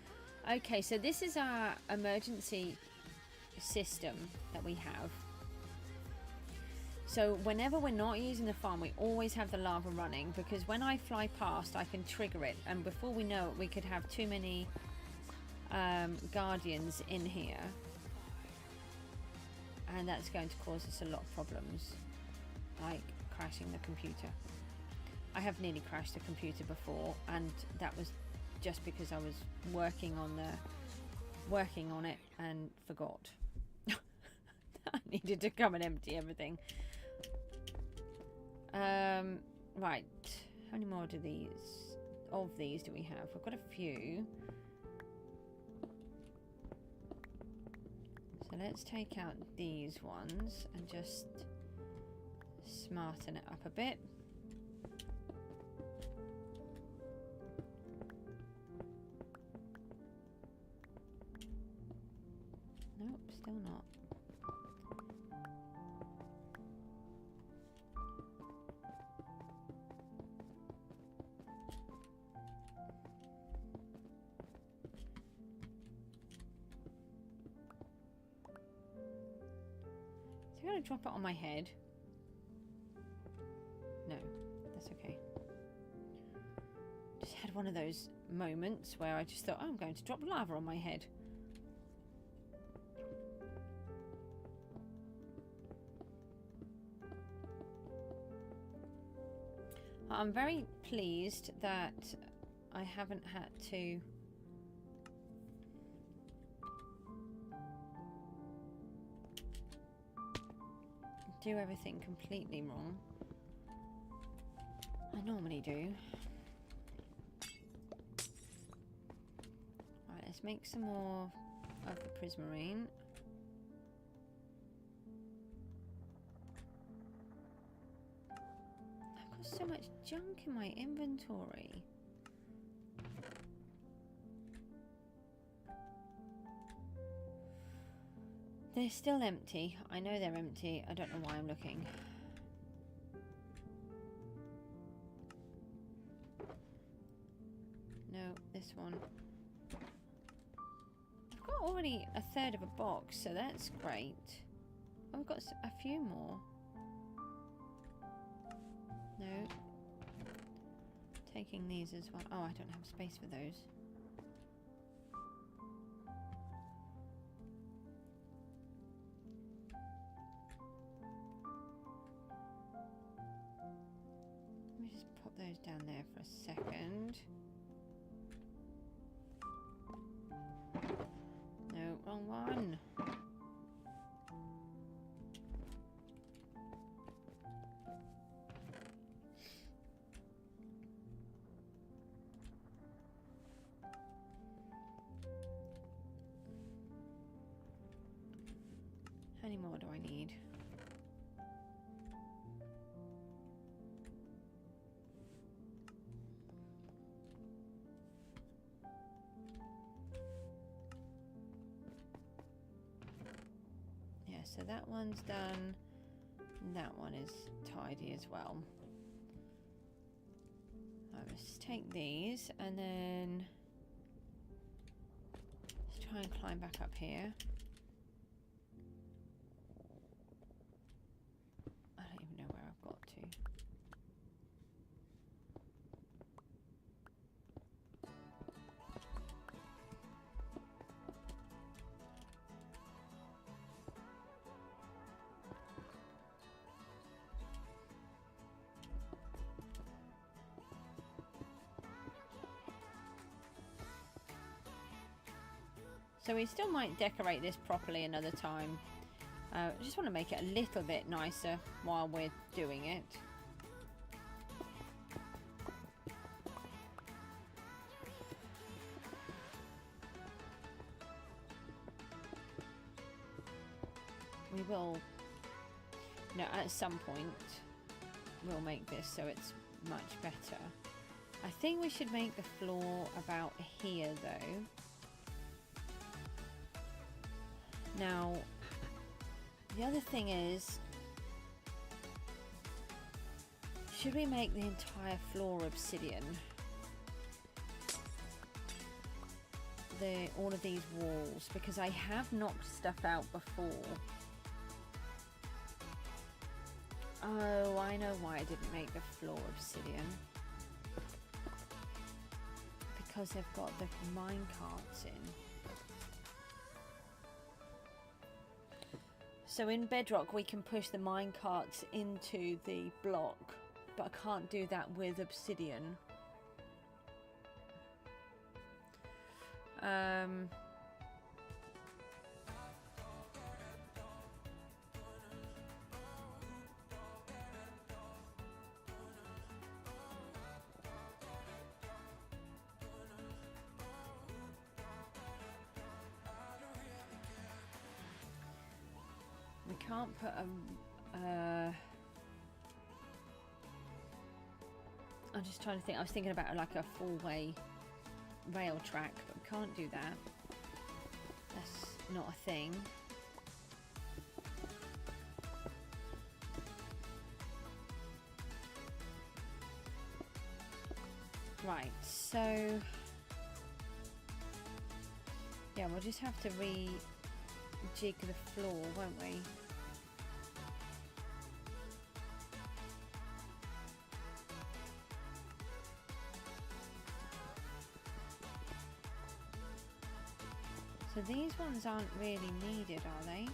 Okay, so this is our emergency system that we have. So whenever we're not using the farm, we always have the lava running, because when I fly past, I can trigger it, and before we know it, we could have too many guardians in here, and that's going to cause us a lot of problems, like crashing the computer. I have nearly crashed the computer before, and that was just because I was working on it and forgot. I needed to come and empty everything. Right, how many more of these do we have? We've got a few. So let's take out these ones and just smarten it up a bit. Nope, still not. Is it going to drop it on my head? No, that's okay. Just had one of those moments where I just thought, oh, I'm going to drop lava on my head. I'm very pleased that I haven't had to do everything completely wrong. I normally do. Right, let's make some more of the prismarine. I've got so much junk in my inventory. They're still empty. I know they're empty. I don't know why I'm looking. No, this one. I've got already a third of a box, so that's great. I've got a few more. No. Taking these as well. Oh, I don't have space for those. Let me just pop those down there for a second. No, wrong one. How many more do I need? Yeah, so that one's done. And that one is tidy as well. Let's take these and then let's try and climb back up here. I don't even know where I've got to. So we still might decorate this properly another time. I just want to make it a little bit nicer while we're doing it. We will, you know, at some point, we'll make this so it's much better. I think we should make the floor about here though. Now, the other thing is, should we make the entire floor obsidian? All of these walls, because I have knocked stuff out before. Oh, I know why I didn't make the floor obsidian. Because they've got the mine carts in. So in Bedrock we can push the mine carts into the block, but I can't do that with obsidian. We can't put I'm just trying to think. I was thinking about like a four-way rail track, but we can't do that. That's not a thing. Right, so yeah, we'll just have to rejig the floor, won't we? So these ones aren't really needed, are they?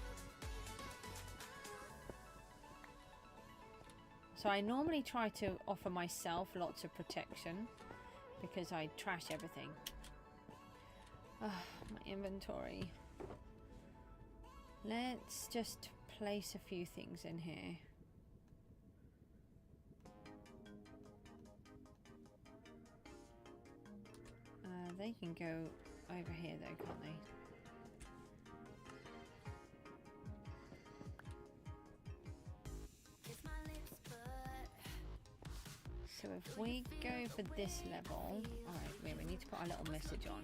So I normally try to offer myself lots of protection because I trash everything. Oh, my inventory. Let's just place a few things in here. They can go over here though, can't they? So if we go for this level, alright, we need to put our little message on.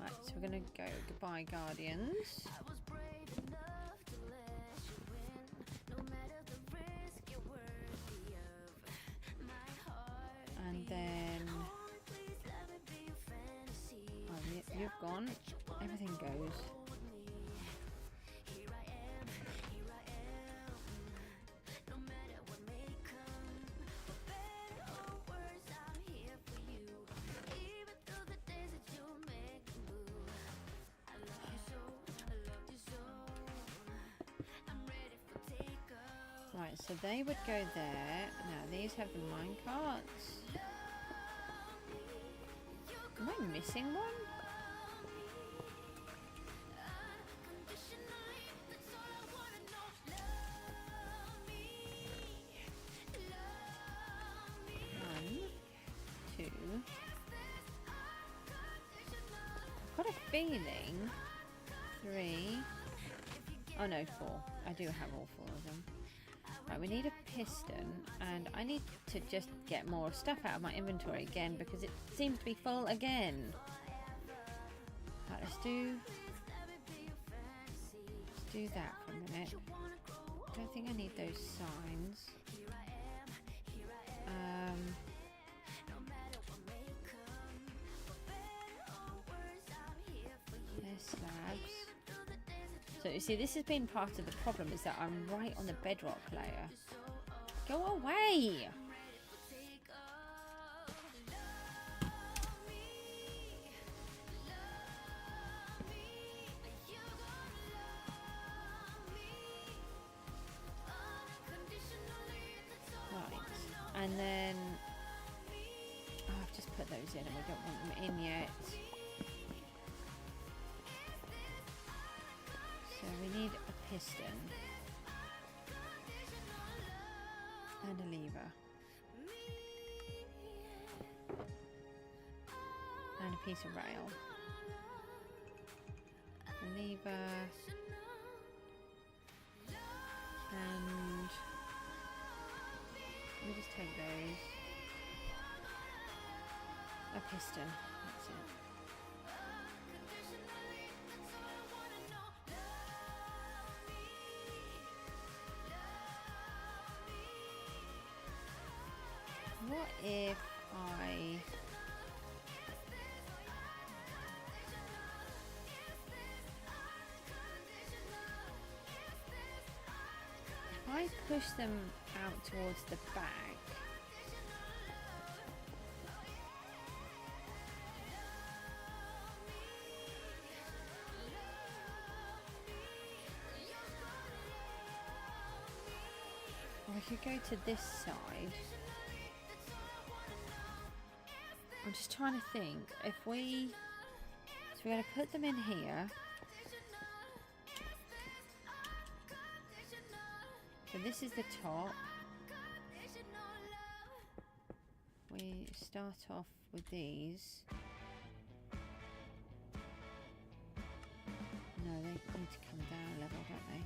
Right, so we're gonna go goodbye, Guardians. And then, oh, you've gone. Everything goes. Right, so they would go there. Now these have the minecarts. Am I missing one? One, two. I've got a feeling. 3. Oh no, 4. I do have all 4 of them. Right, we need a piston, and I need to just get more stuff out of my inventory again because it seems to be full again. Right, let's do that for a minute. I don't think I need those signs. There's slabs. So you see, this has been part of the problem, is that I'm right on the bedrock layer. Go away! Right, and then I've just put those in and we don't want them in yet. So we need a piston and a lever and a piece of rail. A lever and let me just take those. A piston, that's it. What if I push them out towards the back? Or I could go to this side. I'm just trying to think, if we, so we're going to put them in here. So this is the top. We start off with these. No, they need to come down a level, don't they?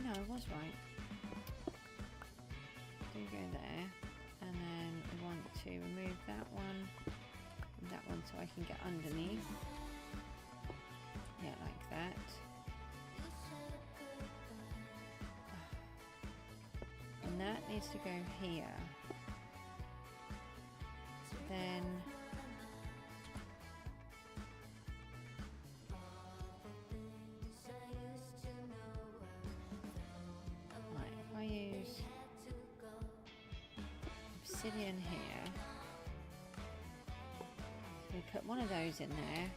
No, I was right. Do go there, and then we want to remove that one and that one so I can get underneath. Yeah, like that. And that needs to go here. Then right, if I use obsidian here, we put one of those in there.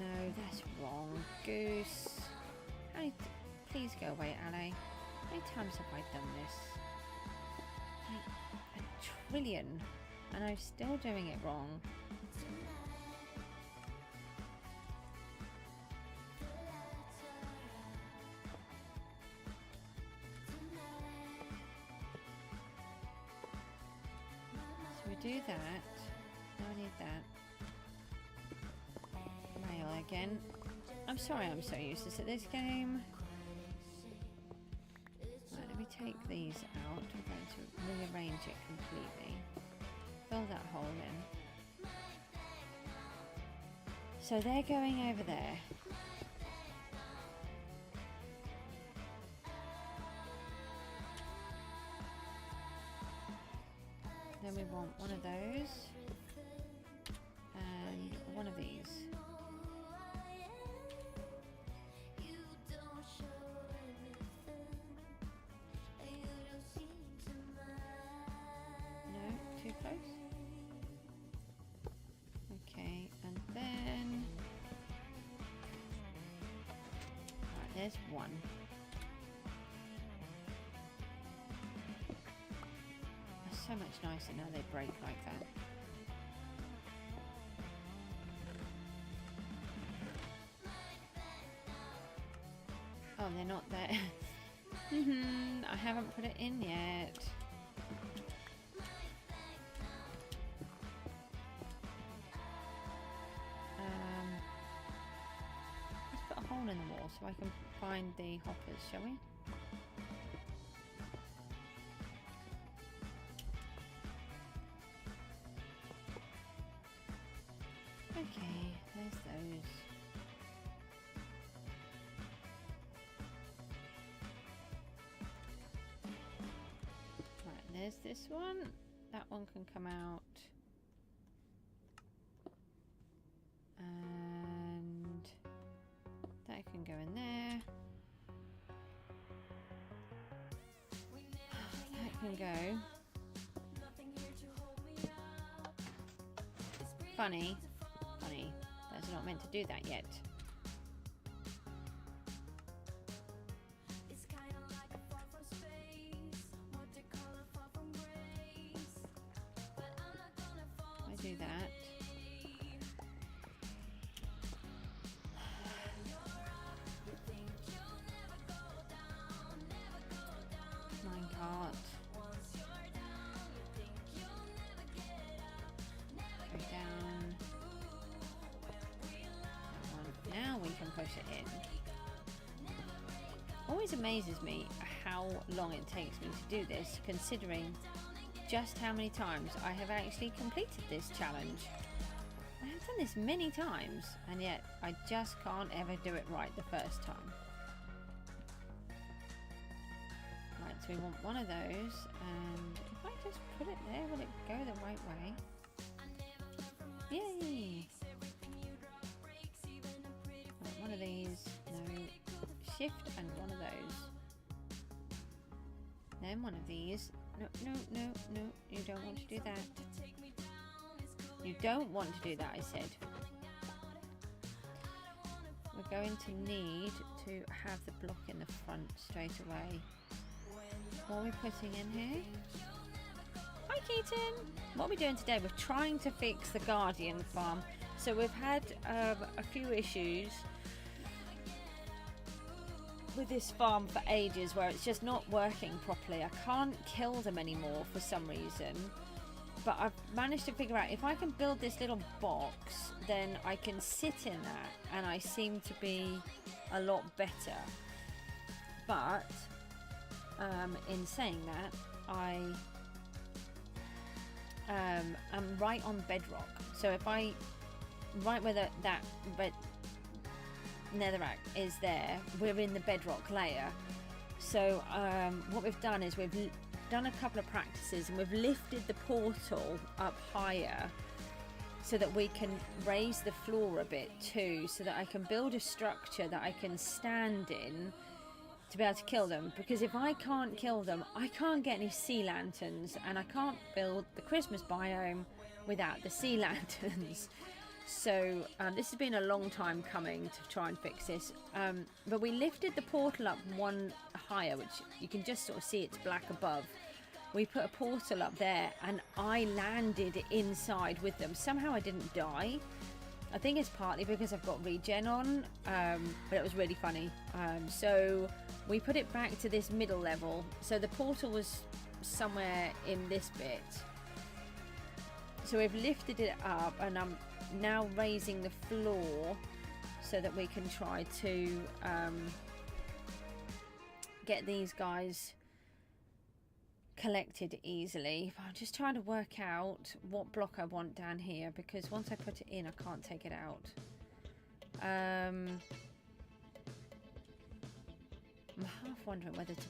No, that's wrong. Goose. Please go away, Ali. How many times have I done this? Like a trillion. And I'm still doing it wrong. So we do that. Now I need that. Mail again. I'm sorry I'm so useless at this game. Right, let me take these out. I'm going to rearrange it completely. Fill that hole in. So they're going over there. Then we want one of those and one of these. No, too close. Okay, and then right, there's one. So much nicer now they break like that. Oh, they're not there. I haven't put it in yet. Let's put a hole in the wall so I can find the hoppers, shall we? Okay, there's those. Right, there's this one. That one can come out. And that can go in there. That can go. Funny. That's not meant to do that yet. I do that. Minecart. Go down. Now we can push it in. Always amazes me how long it takes me to do this, considering just how many times I have actually completed this challenge. I have done this many times, and yet I just can't ever do it right the first time. Right, so we want one of those, and if I just put it there, will it go the right way? Yay! One of these, no, shift and one of those. Then one of these. No, you don't want to do that. You don't want to do that, I said. We're going to need to have the block in the front straight away. What are we putting in here? Hi Keaton! What are we doing today? We're trying to fix the Guardian farm. So we've had a few issues with this farm for ages where it's just not working properly. I can't kill them anymore for some reason, but I've managed to figure out if I can build this little box, then I can sit in that and I seem to be a lot better. But in saying that, I am right on Bedrock, so if I right where that netherrack is there, we're in the Bedrock layer. So what we've done is we've done a couple of practices and we've lifted the portal up higher so that we can raise the floor a bit too, so that I can build a structure that I can stand in to be able to kill them. Because if I can't kill them, I can't get any sea lanterns and I can't build the Christmas biome without the sea lanterns. So this has been a long time coming to try and fix this. But we lifted the portal up one higher, which you can just sort of see it's black above. We put a portal up there and I landed inside with them. Somehow I didn't die. I think it's partly because I've got regen on, but it was really funny. So we put it back to this middle level. So the portal was somewhere in this bit. So we've lifted it up and I'm now raising the floor so that we can try to get these guys collected easily. I'm just trying to work out what block I want down here, because once I put it in I can't take it out. I'm half wondering whether to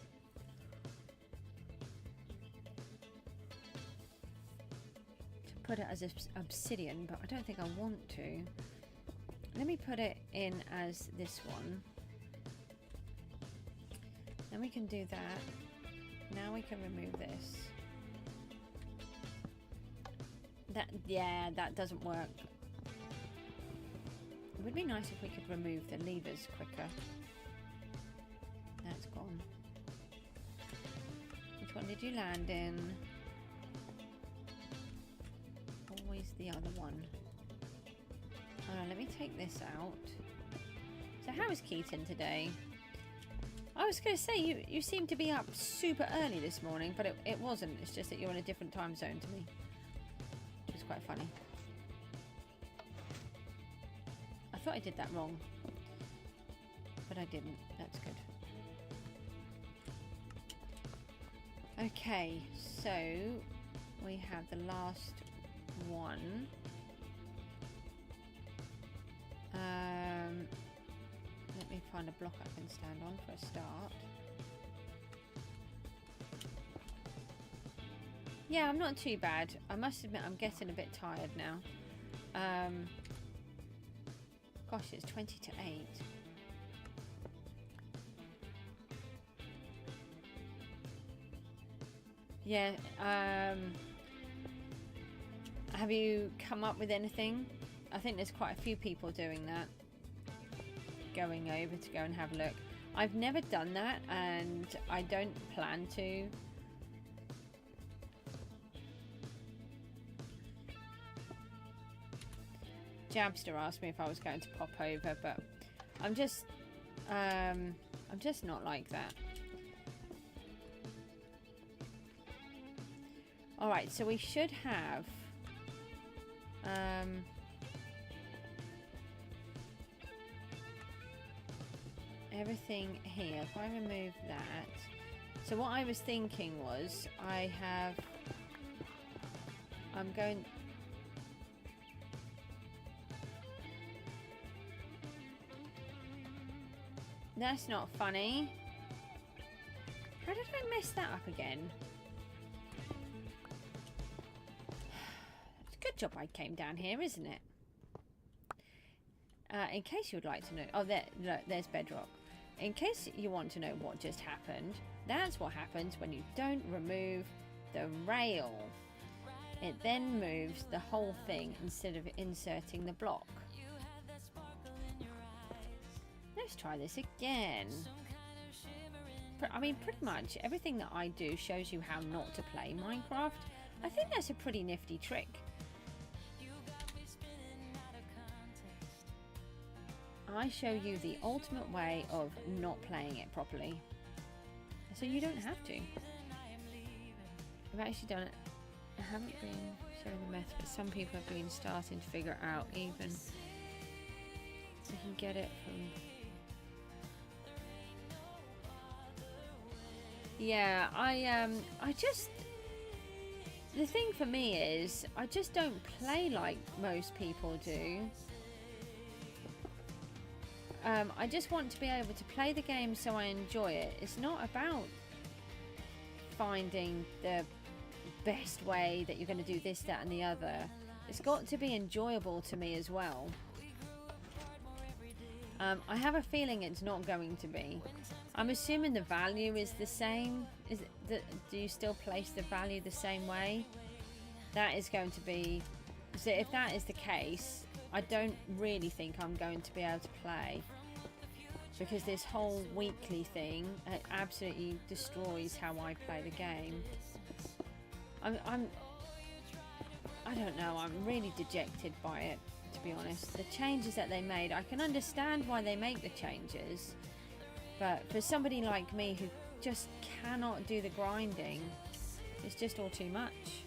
put it as obsidian, but I don't think I want to. Let me put it in as this one. Then we can do that. Now we can remove this. Yeah, that doesn't work. It would be nice if we could remove the levers quicker. That's gone. Which one did you land in? Always the other one. Let me take this out. So how is Keaton today? I was going to say, you seem to be up super early this morning, but it wasn't. It's just that you're in a different time zone to me. Which is quite funny. I thought I did that wrong. But I didn't. That's good. Okay, so we have the last one. Let me find a block I can stand on for a start. Yeah, I'm not too bad. I must admit I'm getting a bit tired now. Gosh, it's 20 to 8. Yeah, have you come up with anything? I think there's quite a few people doing that. Going over to go and have a look. I've never done that and I don't plan to. Jabster asked me if I was going to pop over, but I'm just not like that. Alright, so we should have everything here. If I remove that, so what I was thinking was I'm going, that's not funny. How did I mess that up again? It's a good job I came down here, isn't it? In case you would like to know, oh, there's Bedrock. In case you want to know what just happened, that's what happens when you don't remove the rail. It then moves the whole thing instead of inserting the block. Let's try this again. I mean, pretty much everything that I do shows you how not to play Minecraft. I think that's a pretty nifty trick. I show you the ultimate way of not playing it properly, so you don't have to. I've actually done it. I haven't been showing the method, but some people have been starting to figure out even you can get it from. Yeah, I just, the thing for me is I just don't play like most people do. I just want to be able to play the game so I enjoy it. It's not about finding the best way that you're going to do this, that and the other. It's got to be enjoyable to me as well. I have a feeling it's not going to be. I'm assuming the value is the same. Do you still place the value the same way? That is going to be So if that is the case, I don't really think I'm going to be able to play, because this whole weekly thing absolutely destroys how I play the game. I don't know, I'm really dejected by it, to be honest. The changes that they made, I can understand why they make the changes, but for somebody like me who just cannot do the grinding, it's just all too much.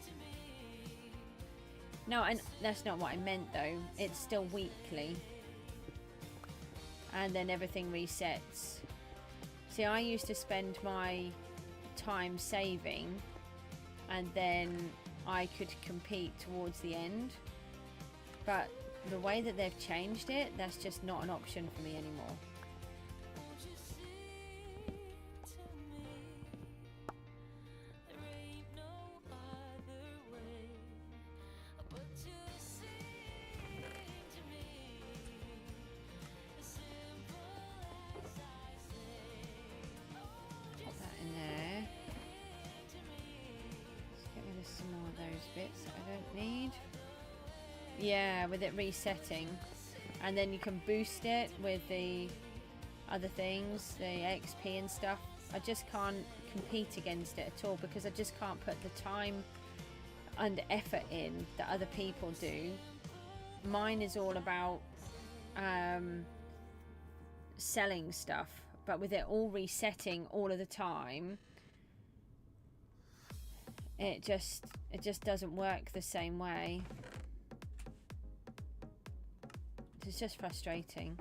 No, and that's not what I meant though. It's still weekly. And then everything resets. See, I used to spend my time saving, and then I could compete towards the end. But the way that they've changed it, that's just not an option for me anymore. Bits I don't need. Yeah, with it resetting, and then you can boost it with the other things, the XP and stuff. I just can't compete against it at all, because I just can't put the time and effort in that other people do. Mine is all about selling stuff, but with it all resetting all of the time, it just doesn't work the same way. It's just frustrating.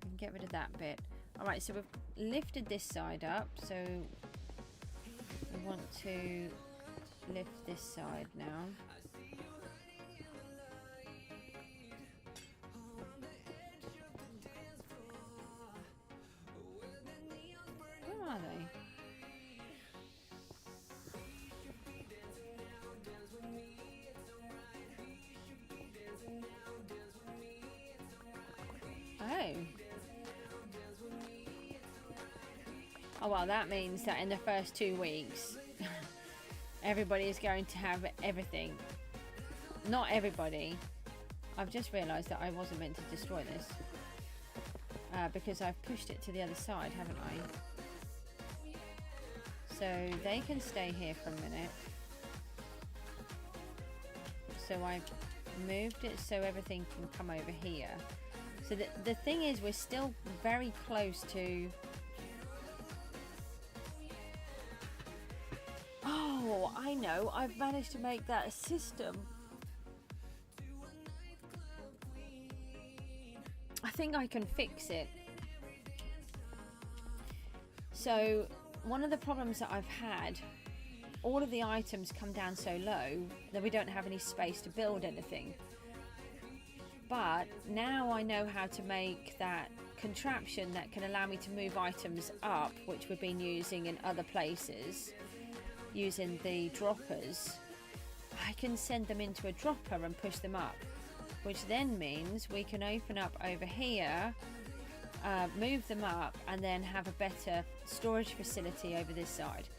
We can get rid of that bit. Alright, so we've lifted this side up, so we want to lift this side now. Where are they? Oh, well, that means that in the first 2 weeks, everybody is going to have everything. Not everybody. I've just realised that I wasn't meant to destroy this. Because I've pushed it to the other side, haven't I? So they can stay here for a minute. So I've moved it so everything can come over here. So the thing is, we're still very close to... Oh, I know. I've managed to make that a system. I think I can fix it. So, one of the problems that I've had, all of the items come down so low that we don't have any space to build anything. But now I know how to make that contraption that can allow me to move items up, which we've been using in other places, using the droppers. I can send them into a dropper and push them up, which then means we can open up over here, move them up, and then have a better storage facility over this side.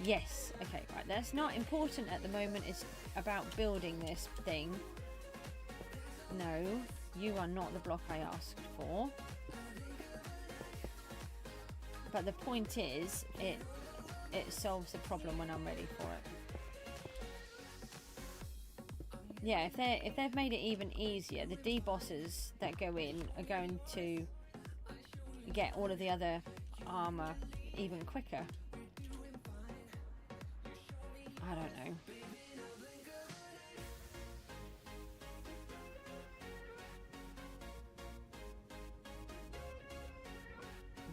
Yes, okay, right, that's not important at the moment. It's about building this thing. No, you are not the block I asked for. But the point is, it solves the problem when I'm ready for it. Yeah, if they've made it even easier, the debosses that go in are going to get all of the other armor even quicker. I don't know.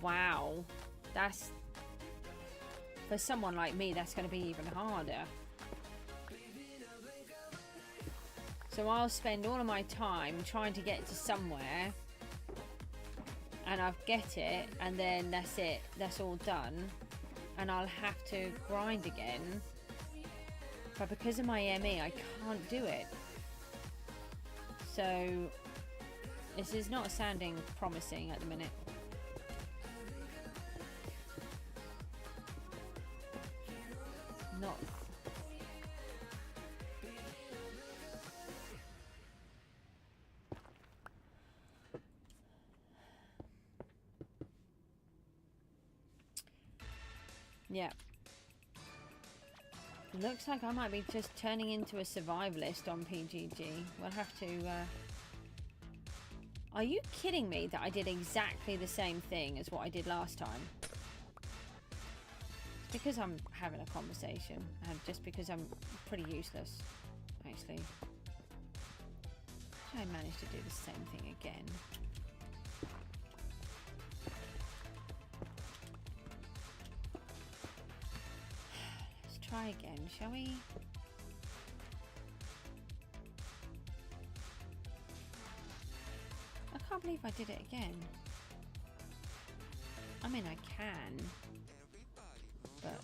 Wow, that's, for someone like me, that's going to be even harder. So I'll spend all of my time trying to get to somewhere, and I'll get it, and then that's it, that's all done, and I'll have to grind again. But because of my ME, I can't do it. So this is not sounding promising at the minute. Not. Yeah. Looks like I might be just turning into a survivalist on PGG. We'll have to... Are you kidding me that I did exactly the same thing as what I did last time? It's because I'm having a conversation. And just because I'm pretty useless, actually. I managed to do the same thing again. Try again, shall we? I can't believe I did it again. I mean, I can, but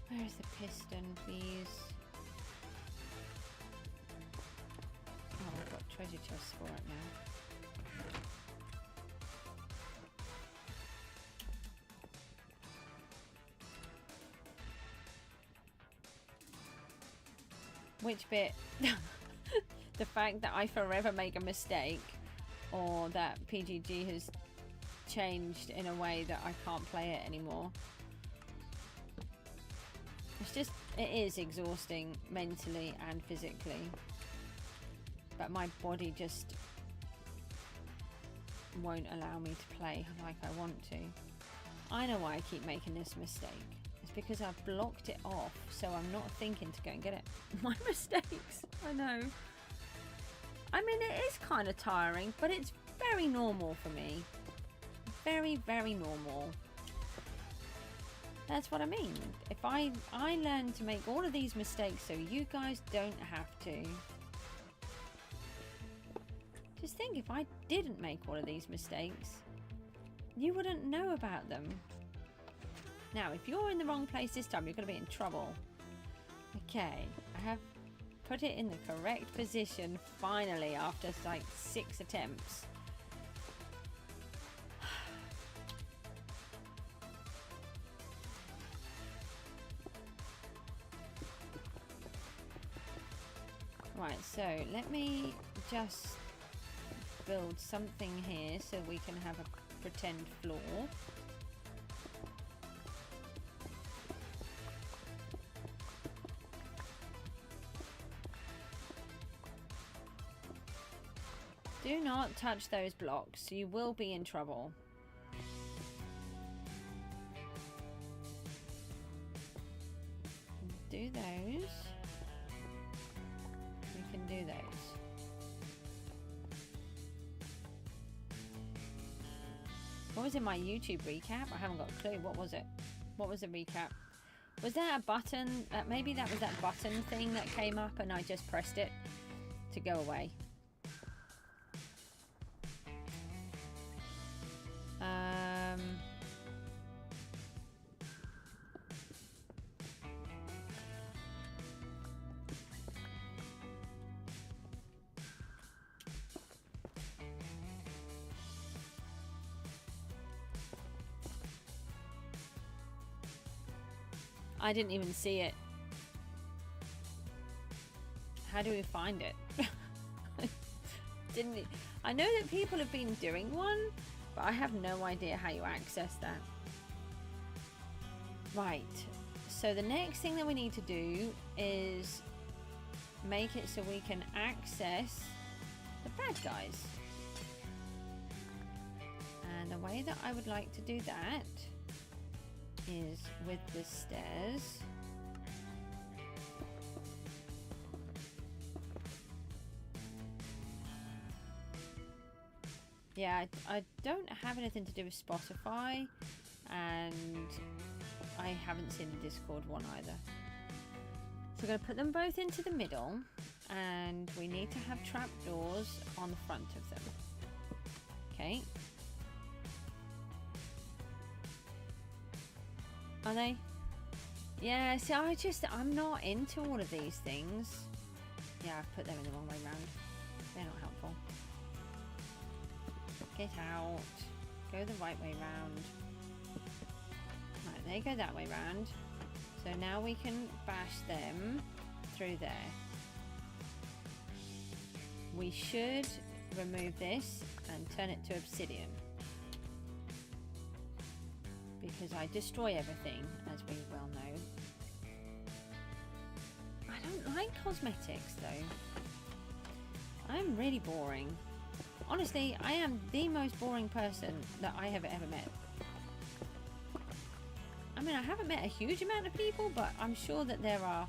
where's the piston, please? Oh, I've got treasure chests for it now. Which bit? The fact that I forever make a mistake, or that PGG has changed in a way that I can't play it anymore. It's just, it is exhausting mentally and physically. But my body just won't allow me to play like I want to. I know why I keep making this mistake. Because I've blocked it off, so I'm not thinking to go and get it. My mistakes, I know. I mean, it is kind of tiring, but it's very normal for me. Very, very normal. That's what I mean. If I learn to make all of these mistakes so you guys don't have to. Just think, if I didn't make all of these mistakes, you wouldn't know about them. Now, if you're in the wrong place this time, you're going to be in trouble. Okay, I have put it in the correct position finally after like 6 attempts. Right, so let me just build something here so we can have a pretend floor. Do not touch those blocks. You will be in trouble. Do those. We can do those. What was in my YouTube recap? I haven't got a clue. What was it? What was the recap? Was there a button? Maybe that was that button thing that came up and I just pressed it to go away. I didn't even see it. How do we find it? I know that people have been doing one, but I have no idea how you access that. Right, so the next thing that we need to do is make it so we can access the bad guys. And the way that I would like to do that is with the stairs. Yeah, I don't have anything to do with Spotify, and I haven't seen the Discord one either. So we're going to put them both into the middle, and we need to have trapdoors on the front of them. Okay. Are they? Yeah, see, I'm not into all of these things. Yeah, I've put them in the wrong way round. They're not helpful. Get out. Go the right way round. Right, they go that way round. So now we can bash them through there. We should remove this and turn it to obsidian. Because I destroy everything, as we well know. I don't like cosmetics though. I'm really boring. Honestly, I am the most boring person that I have ever met. I mean, I haven't met a huge amount of people, but I'm sure that there are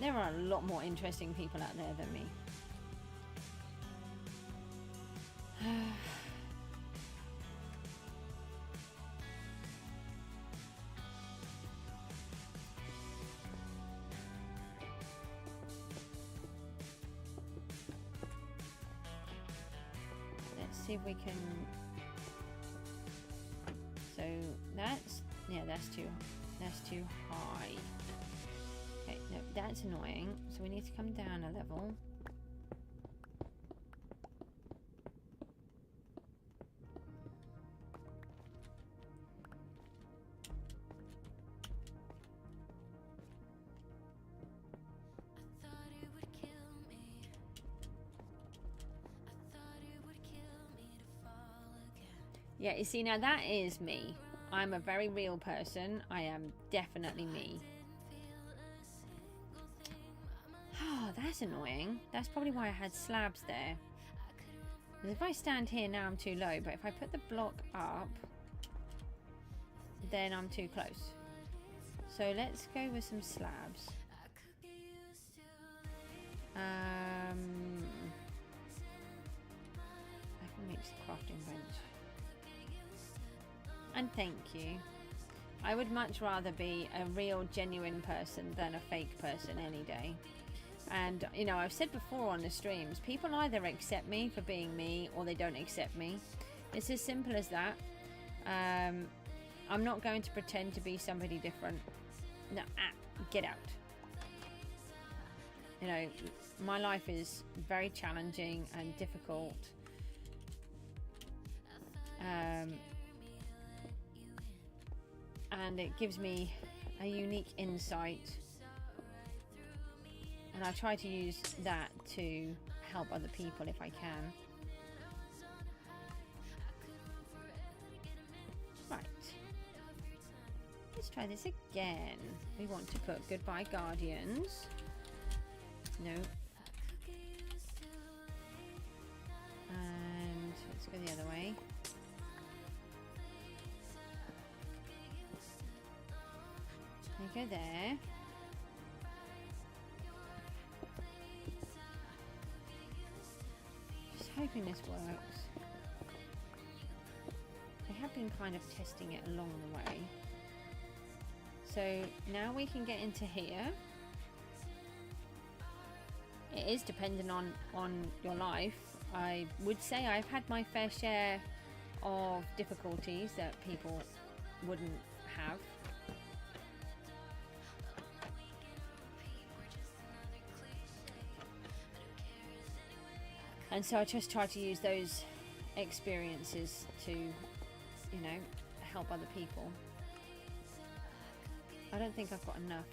a lot more interesting people out there than me. Let's see if we can. So that's, yeah, that's too high. Okay, no, that's annoying. So we need to come down a level. Yeah, you see, now that is me. I'm a very real person. I am definitely me. Oh, that's annoying. That's probably why I had slabs there. Because if I stand here now, I'm too low. But if I put the block up, then I'm too close. So let's go with some slabs. I can reach the crafting bench. And thank you. I would much rather be a real, genuine person than a fake person any day. And, you know, I've said before on the streams, people either accept me for being me or they don't accept me. It's as simple as that. I'm not going to pretend to be somebody different. No, get out. You know, my life is very challenging and difficult. And it gives me a unique insight, and I try to use that to help other people if I can. Right, let's try this again. We want to put goodbye guardians. No. And let's go the other way. Go there. Just hoping this works. I have been kind of testing it along the way. So now we can get into here. It is dependent on your life. I would say I've had my fair share of difficulties that people wouldn't have. And so I just try to use those experiences to, you know, help other people. I don't think I've got enough.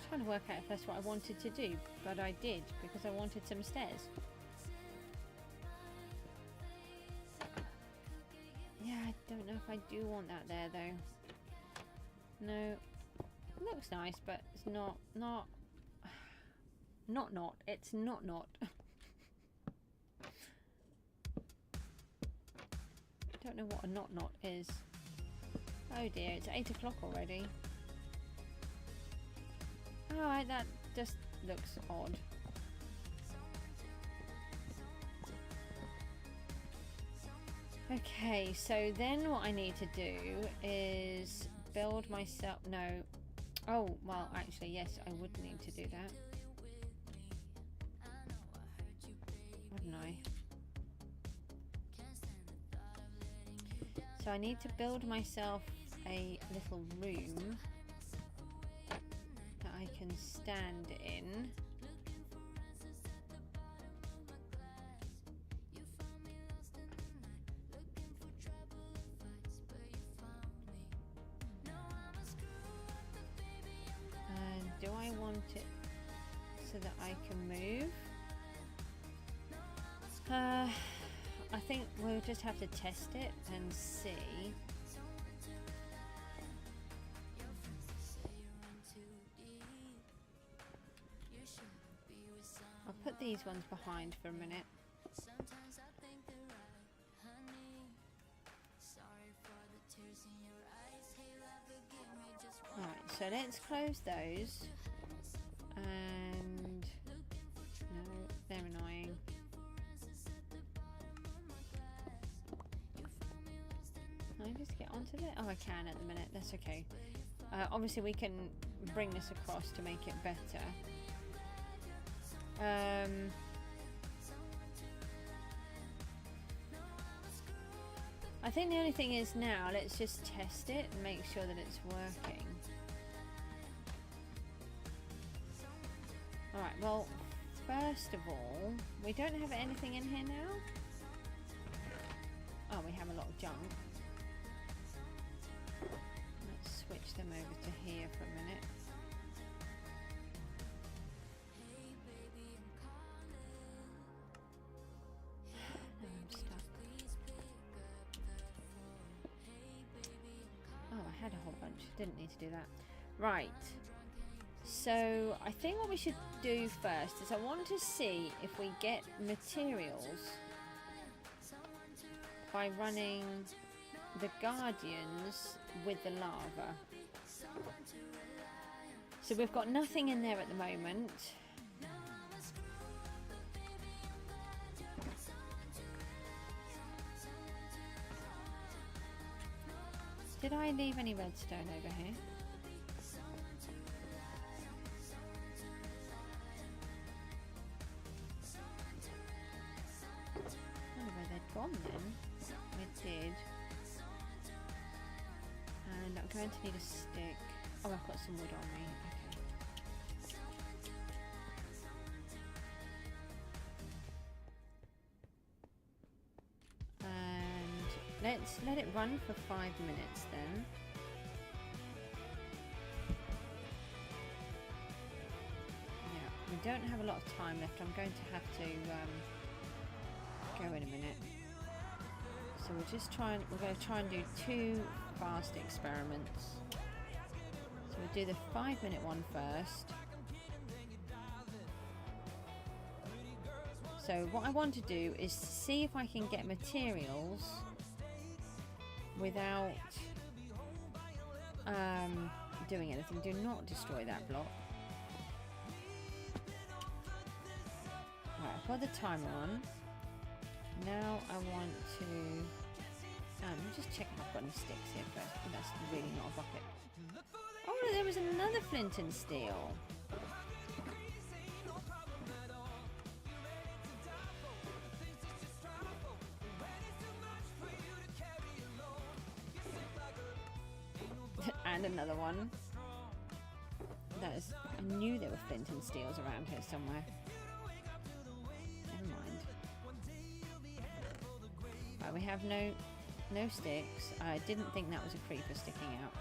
Trying to work out if that's what I wanted to do, but I did because I wanted some stairs. Yeah, I don't know if I do want that there though. No, it looks nice, but it's not. It's not. I don't know what a not is. Oh dear, it's 8 o'clock already. Alright, that just looks odd. Okay, so then what I need to do is build myself. No. Oh, well, actually, yes, I would need to do that. Wouldn't I? So I need to build myself a little room that I can stand in. And do I want it so that I can move? I think we'll just have to test it and see. I'll put these ones behind for a minute. Alright, so let's close those. And no, they're annoying. Can I just get onto it? Oh, I can at the minute. That's okay. Obviously, we can bring this across to make it better. I think the only thing is now, let's just test it and make sure that it's working. Alright, well, first of all, we don't have anything in here now. Oh, we have a lot of junk. Let's switch them over to here for a minute. No, I'm stuck. Oh, I had a whole bunch. Didn't need to do that. Right. So, I think what we should do first is I want to see if we get materials by running the guardians with the lava. So we've got nothing in there at the moment. Did I leave any redstone over here? I don't know where they'd gone then. I did. And I'm going to need a stick. Oh, I've got some wood on me. Okay. And let's let it run for 5 minutes then. Yeah, we don't have a lot of time left. I'm going to have to go in a minute. So we're going to try and do 2 fast experiments. So we'll do the 5-minute one first. So what I want to do is see if I can get materials without doing anything. Do not destroy that block. Right, I've got the timer on. Now I want to just check if I've got any sticks here first. That's really not a bucket. Oh, there was another flint and steel. And another one. I knew there were flint and steels around here somewhere. Never mind. Right, we have no sticks. I didn't think that was a creeper sticking out.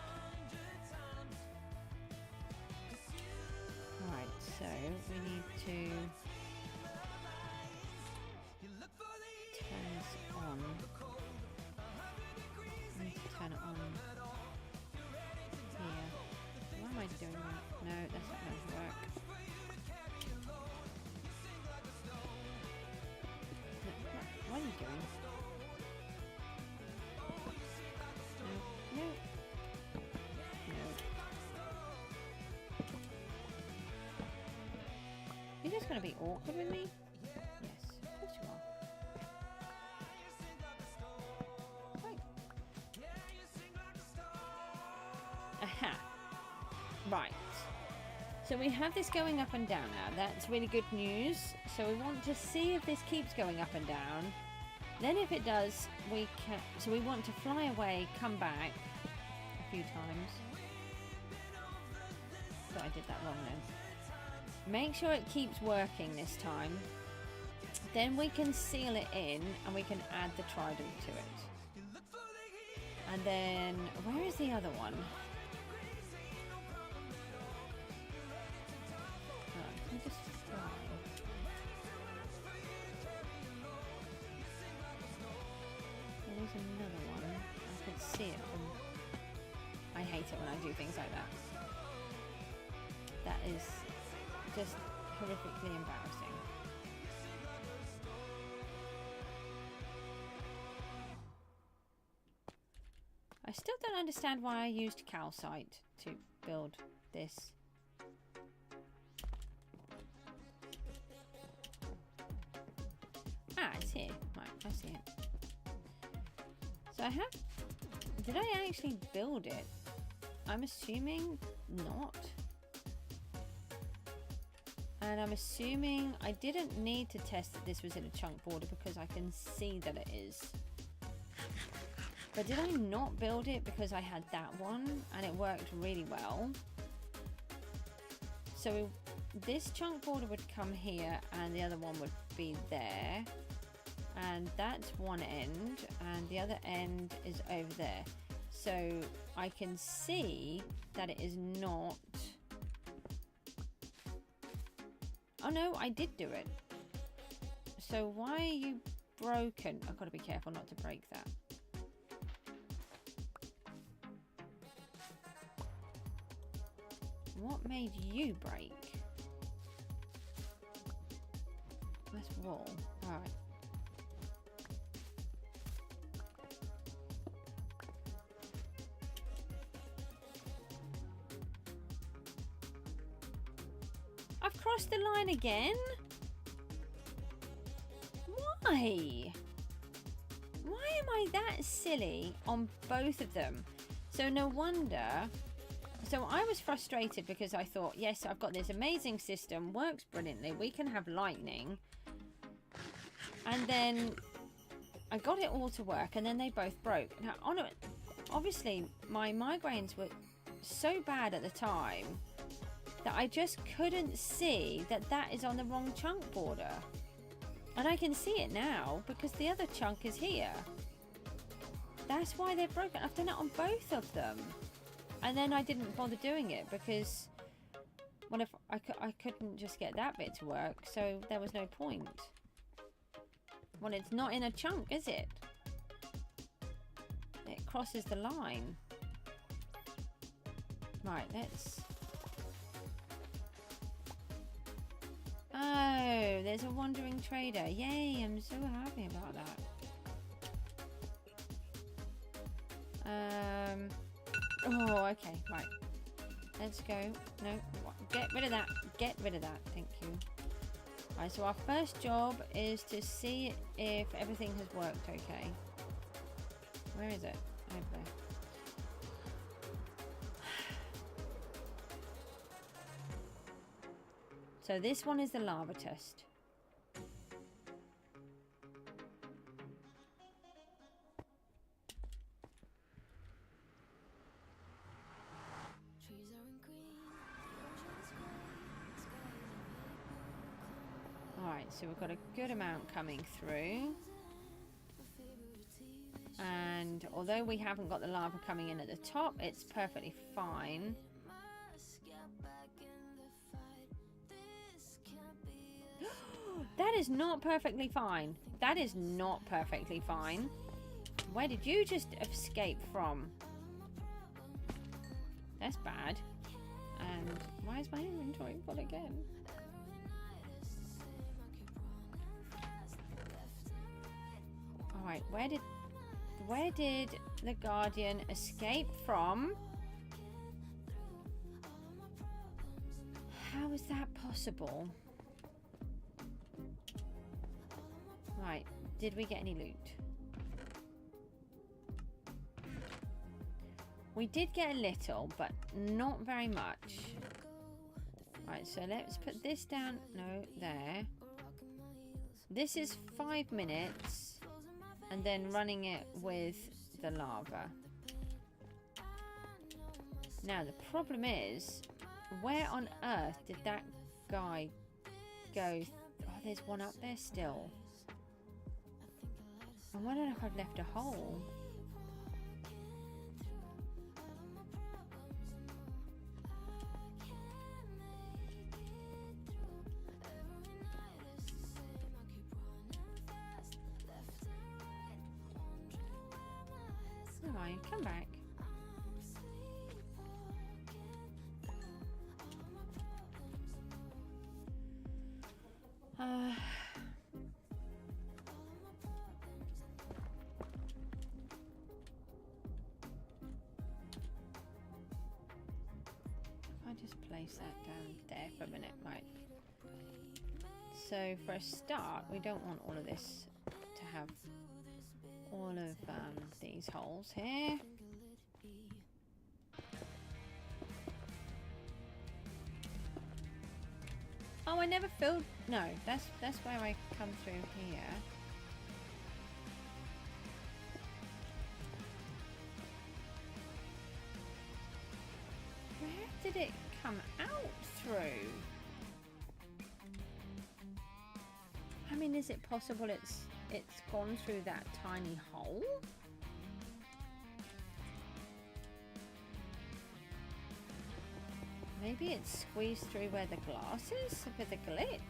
Right, so we need to turn this on. I need to turn it on here. Why am I doing that? No, that's not going to work. No, what are you doing? No. You're just going to be awkward with me? Yes, of course you are. Right. Aha. Right. So we have this going up and down now. That's really good news. So we want to see if this keeps going up and down. Then if it does, we can... So we want to fly away, come back, few times. But I did that wrong then. Make sure it keeps working this time. Then we can seal it in and we can add the trident to it. And then, where is the other one? Oh, can we just fly? There's another one. I can see it from... I hate it when I do things like that. That is just horrifically embarrassing. I still don't understand why I used calcite to build this. Ah, it's here. Right, I see it. So I have... Did I actually build it? I'm assuming not. And I'm assuming I didn't need to test that this was in a chunk border because I can see that it is. But did I not build it because I had that one and it worked really well? So this chunk border would come here and the other one would be there. And that's one end and the other end is over there. So I can see that it is not... Oh no, I did do it. So why are you broken? I've got to be careful not to break that. What made you break? That's wall. Alright. I've crossed the line again? Why? Why am I that silly on both of them? So no wonder... So I was frustrated because I thought, yes, I've got this amazing system, works brilliantly, we can have lightning. And then I got it all to work and then they both broke. Now, obviously, my migraines were so bad at the time that I just couldn't see that that is on the wrong chunk border. And I can see it now because the other chunk is here. That's why they're broken. I've done it on both of them. And then I didn't bother doing it because, well, if I couldn't just get that bit to work, so there was no point. Well, it's not in a chunk, is it? It crosses the line. Right, let's... Oh, there's a wandering trader. Yay, I'm so happy about that. Oh, okay, right. Let's go. No, get rid of that. Get rid of that. Thank you. Right, so our first job is to see if everything has worked okay. Where is it? Over there. So this one is the lava test. Alright, so we've got a good amount coming through. And although we haven't got the lava coming in at the top, it's perfectly fine. That is not perfectly fine. That is not perfectly fine. Where did you just escape from? That's bad. And why is my inventory full again? Alright, where did the Guardian escape from? How is that possible? Right, did we get any loot? We did get a little, but not very much. Right, so let's put this down. No, there. This is 5 minutes. And then running it with the lava. Now the problem is, where on earth did that guy go? Oh, there's one up there still. I'm wondering if I've left a hole. Come on, come back. I just place that down there for a minute, right? So for a start, we don't want all of this to have all of these holes here. Oh, I never filled. No, that's where I come through here. Where did it come out through? I mean, is it possible it's gone through that tiny hole? Maybe it's squeezed through where the glass is with a glitch.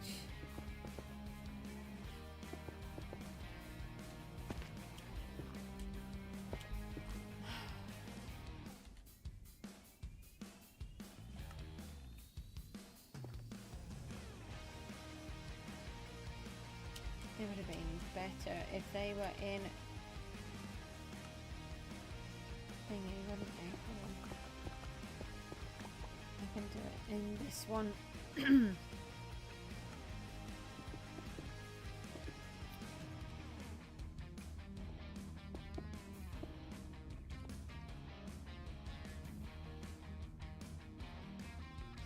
It would have been better if they were in thingy, wouldn't they? Hold on. I can do it in this one. There's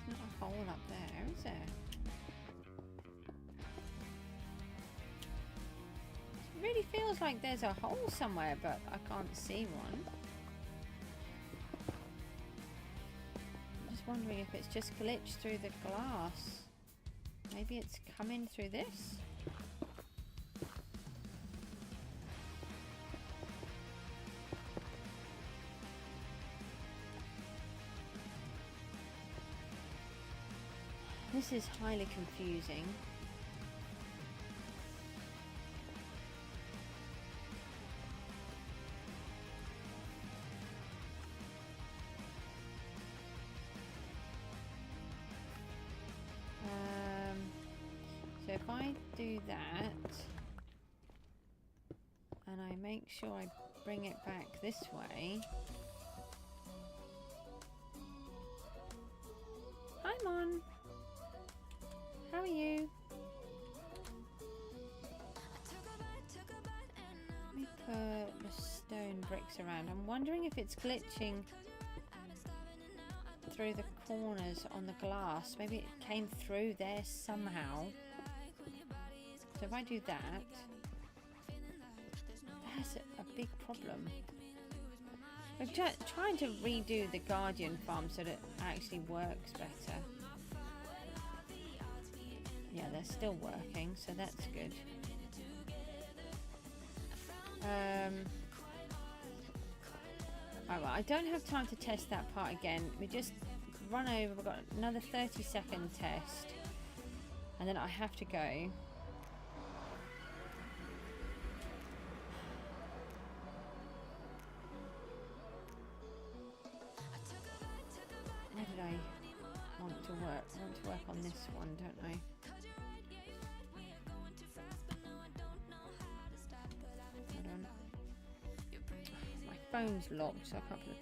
not a hole up there, is there? It really feels like there's a hole somewhere, but I can't see one. Wondering if it's just glitched through the glass. Maybe it's coming through this. This is highly confusing. So if I do that, and I make sure I bring it back this way. Hi, Mon. How are you? Let me put the stone bricks around. I'm wondering if it's glitching through the corners on the glass. Maybe it came through there somehow. So if I do that, that's a big problem. I'm trying to redo the Guardian farm so that it actually works better. Yeah, they're still working, so that's good. Alright, well, I don't have time to test that part again. We just run over. We've got another 30-second test, and then I have to go. Where did I want to work? I want to work on this one, don't I? Hold on. My phone's locked, so I can't put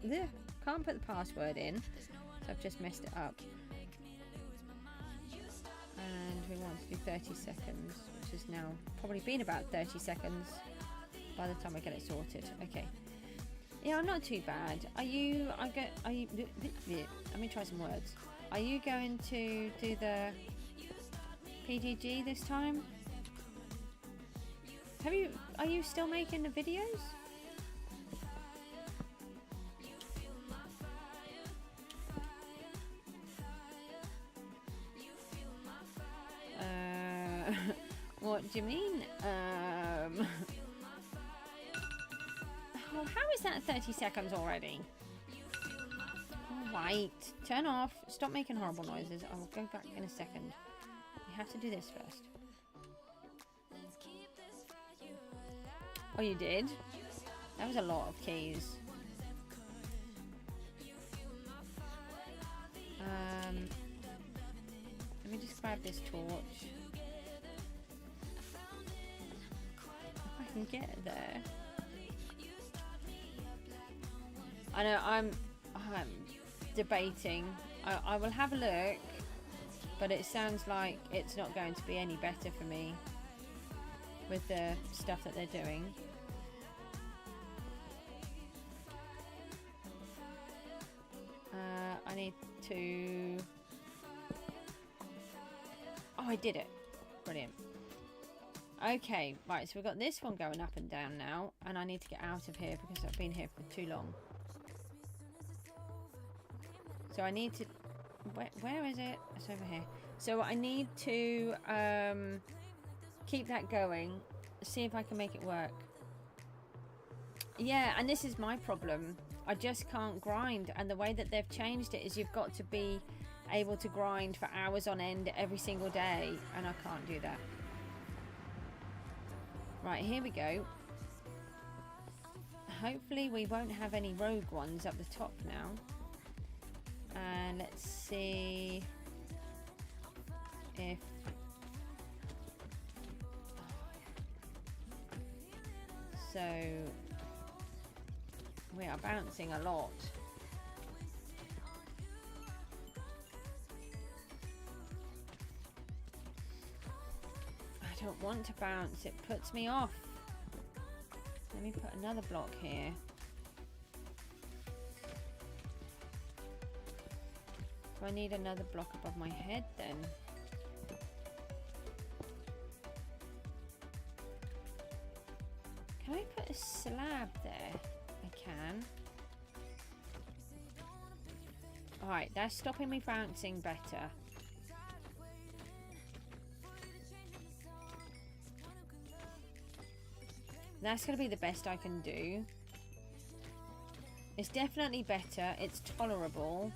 the can't put the password in. So I've just messed it up. And we want to do 30 seconds, which has now probably been about 30 seconds by the time I get it sorted. Okay. Yeah, I'm not too bad. Let me try some words. Are you going to do the PGG this time? Are you still making the videos? What do you mean? Oh, how is that 30 seconds already? Alright, turn off. Stop making horrible noises. I will go back in a second. We have to do this first. Oh, you did? That was a lot of keys. Let me just grab this torch. If I can get there. I know I'm debating. I will have a look, but it sounds like it's not going to be any better for me with the stuff that they're doing. I need to... Oh, I did it. Brilliant. Okay, right, so we've got this one going up and down now, and I need to get out of here because I've been here for too long. So I need to... Where is it? It's over here. So I need to keep that going, see if I can make it work. Yeah, and this is my problem. I just can't grind, and the way that they've changed it is you've got to be able to grind for hours on end every single day, and I can't do that. Right, here we go. Hopefully we won't have any rogue ones up the top now. And let's see if... So... we are bouncing a lot. I don't want to bounce, it puts me off. Let me put another block here. So I need another block above my head then. Can I put a slab there? I can. Alright, that's stopping me bouncing better. That's going to be the best I can do. It's definitely better. It's tolerable.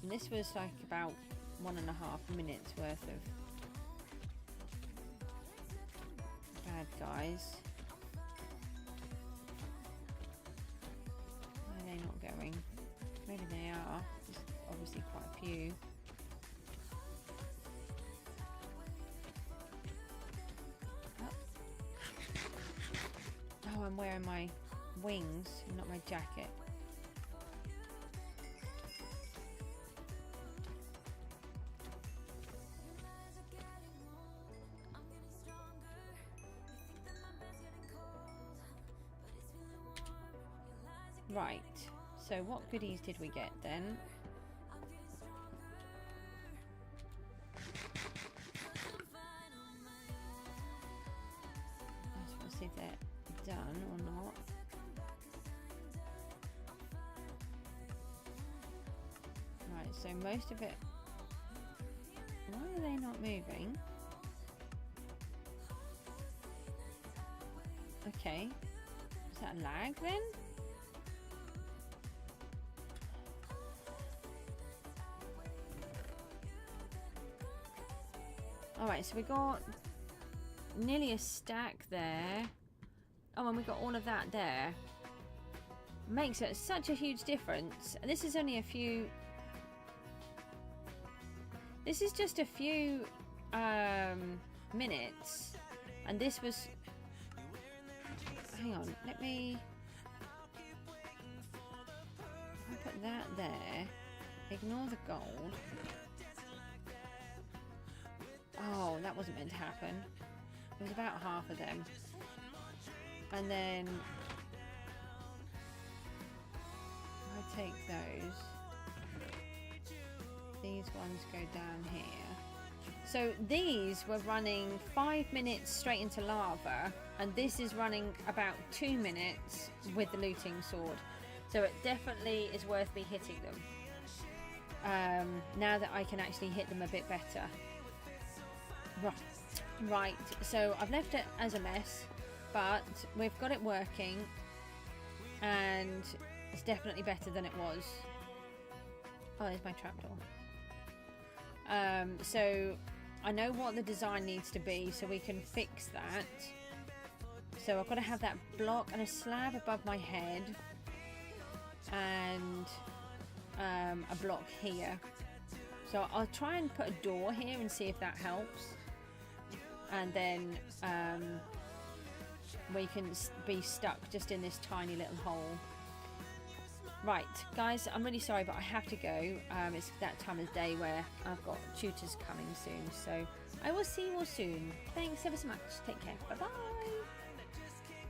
And this was like about 1.5 minutes worth of bad guys. Why are they not going? Maybe they are. There's obviously quite a few. Oh, I'm wearing my wings, not my jacket. Right, so what goodies did we get then? I just want to see if they're done or not. Right, so most of it... Why are they not moving? Okay, is that a lag then? Alright, so we got nearly a stack there. Oh, and we got all of that there. Makes it such a huge difference. And this is only a few... This is just a few minutes. And this was... Hang on, let me... I'll put that there. Ignore the gold. Oh, that wasn't meant to happen. It was about half of them. And then I take those. These ones go down here. So these were running 5 minutes straight into lava, and this is running about 2 minutes with the looting sword. So it definitely is worth me hitting them. Now that I can actually hit them a bit better. Right, so I've left it as a mess, but we've got it working, and it's definitely better than it was. Oh, there's my trapdoor. So I know what the design needs to be, so we can fix that. So I've got to have that block and a slab above my head, and a block here. So I'll try and put a door here and see if that helps, and then we can be stuck just in this tiny little hole. Right, guys, I'm really sorry, but I have to go. It's that time of day where I've got tutors coming soon, so I will see you all soon. Thanks ever so much. Take care. Bye-bye.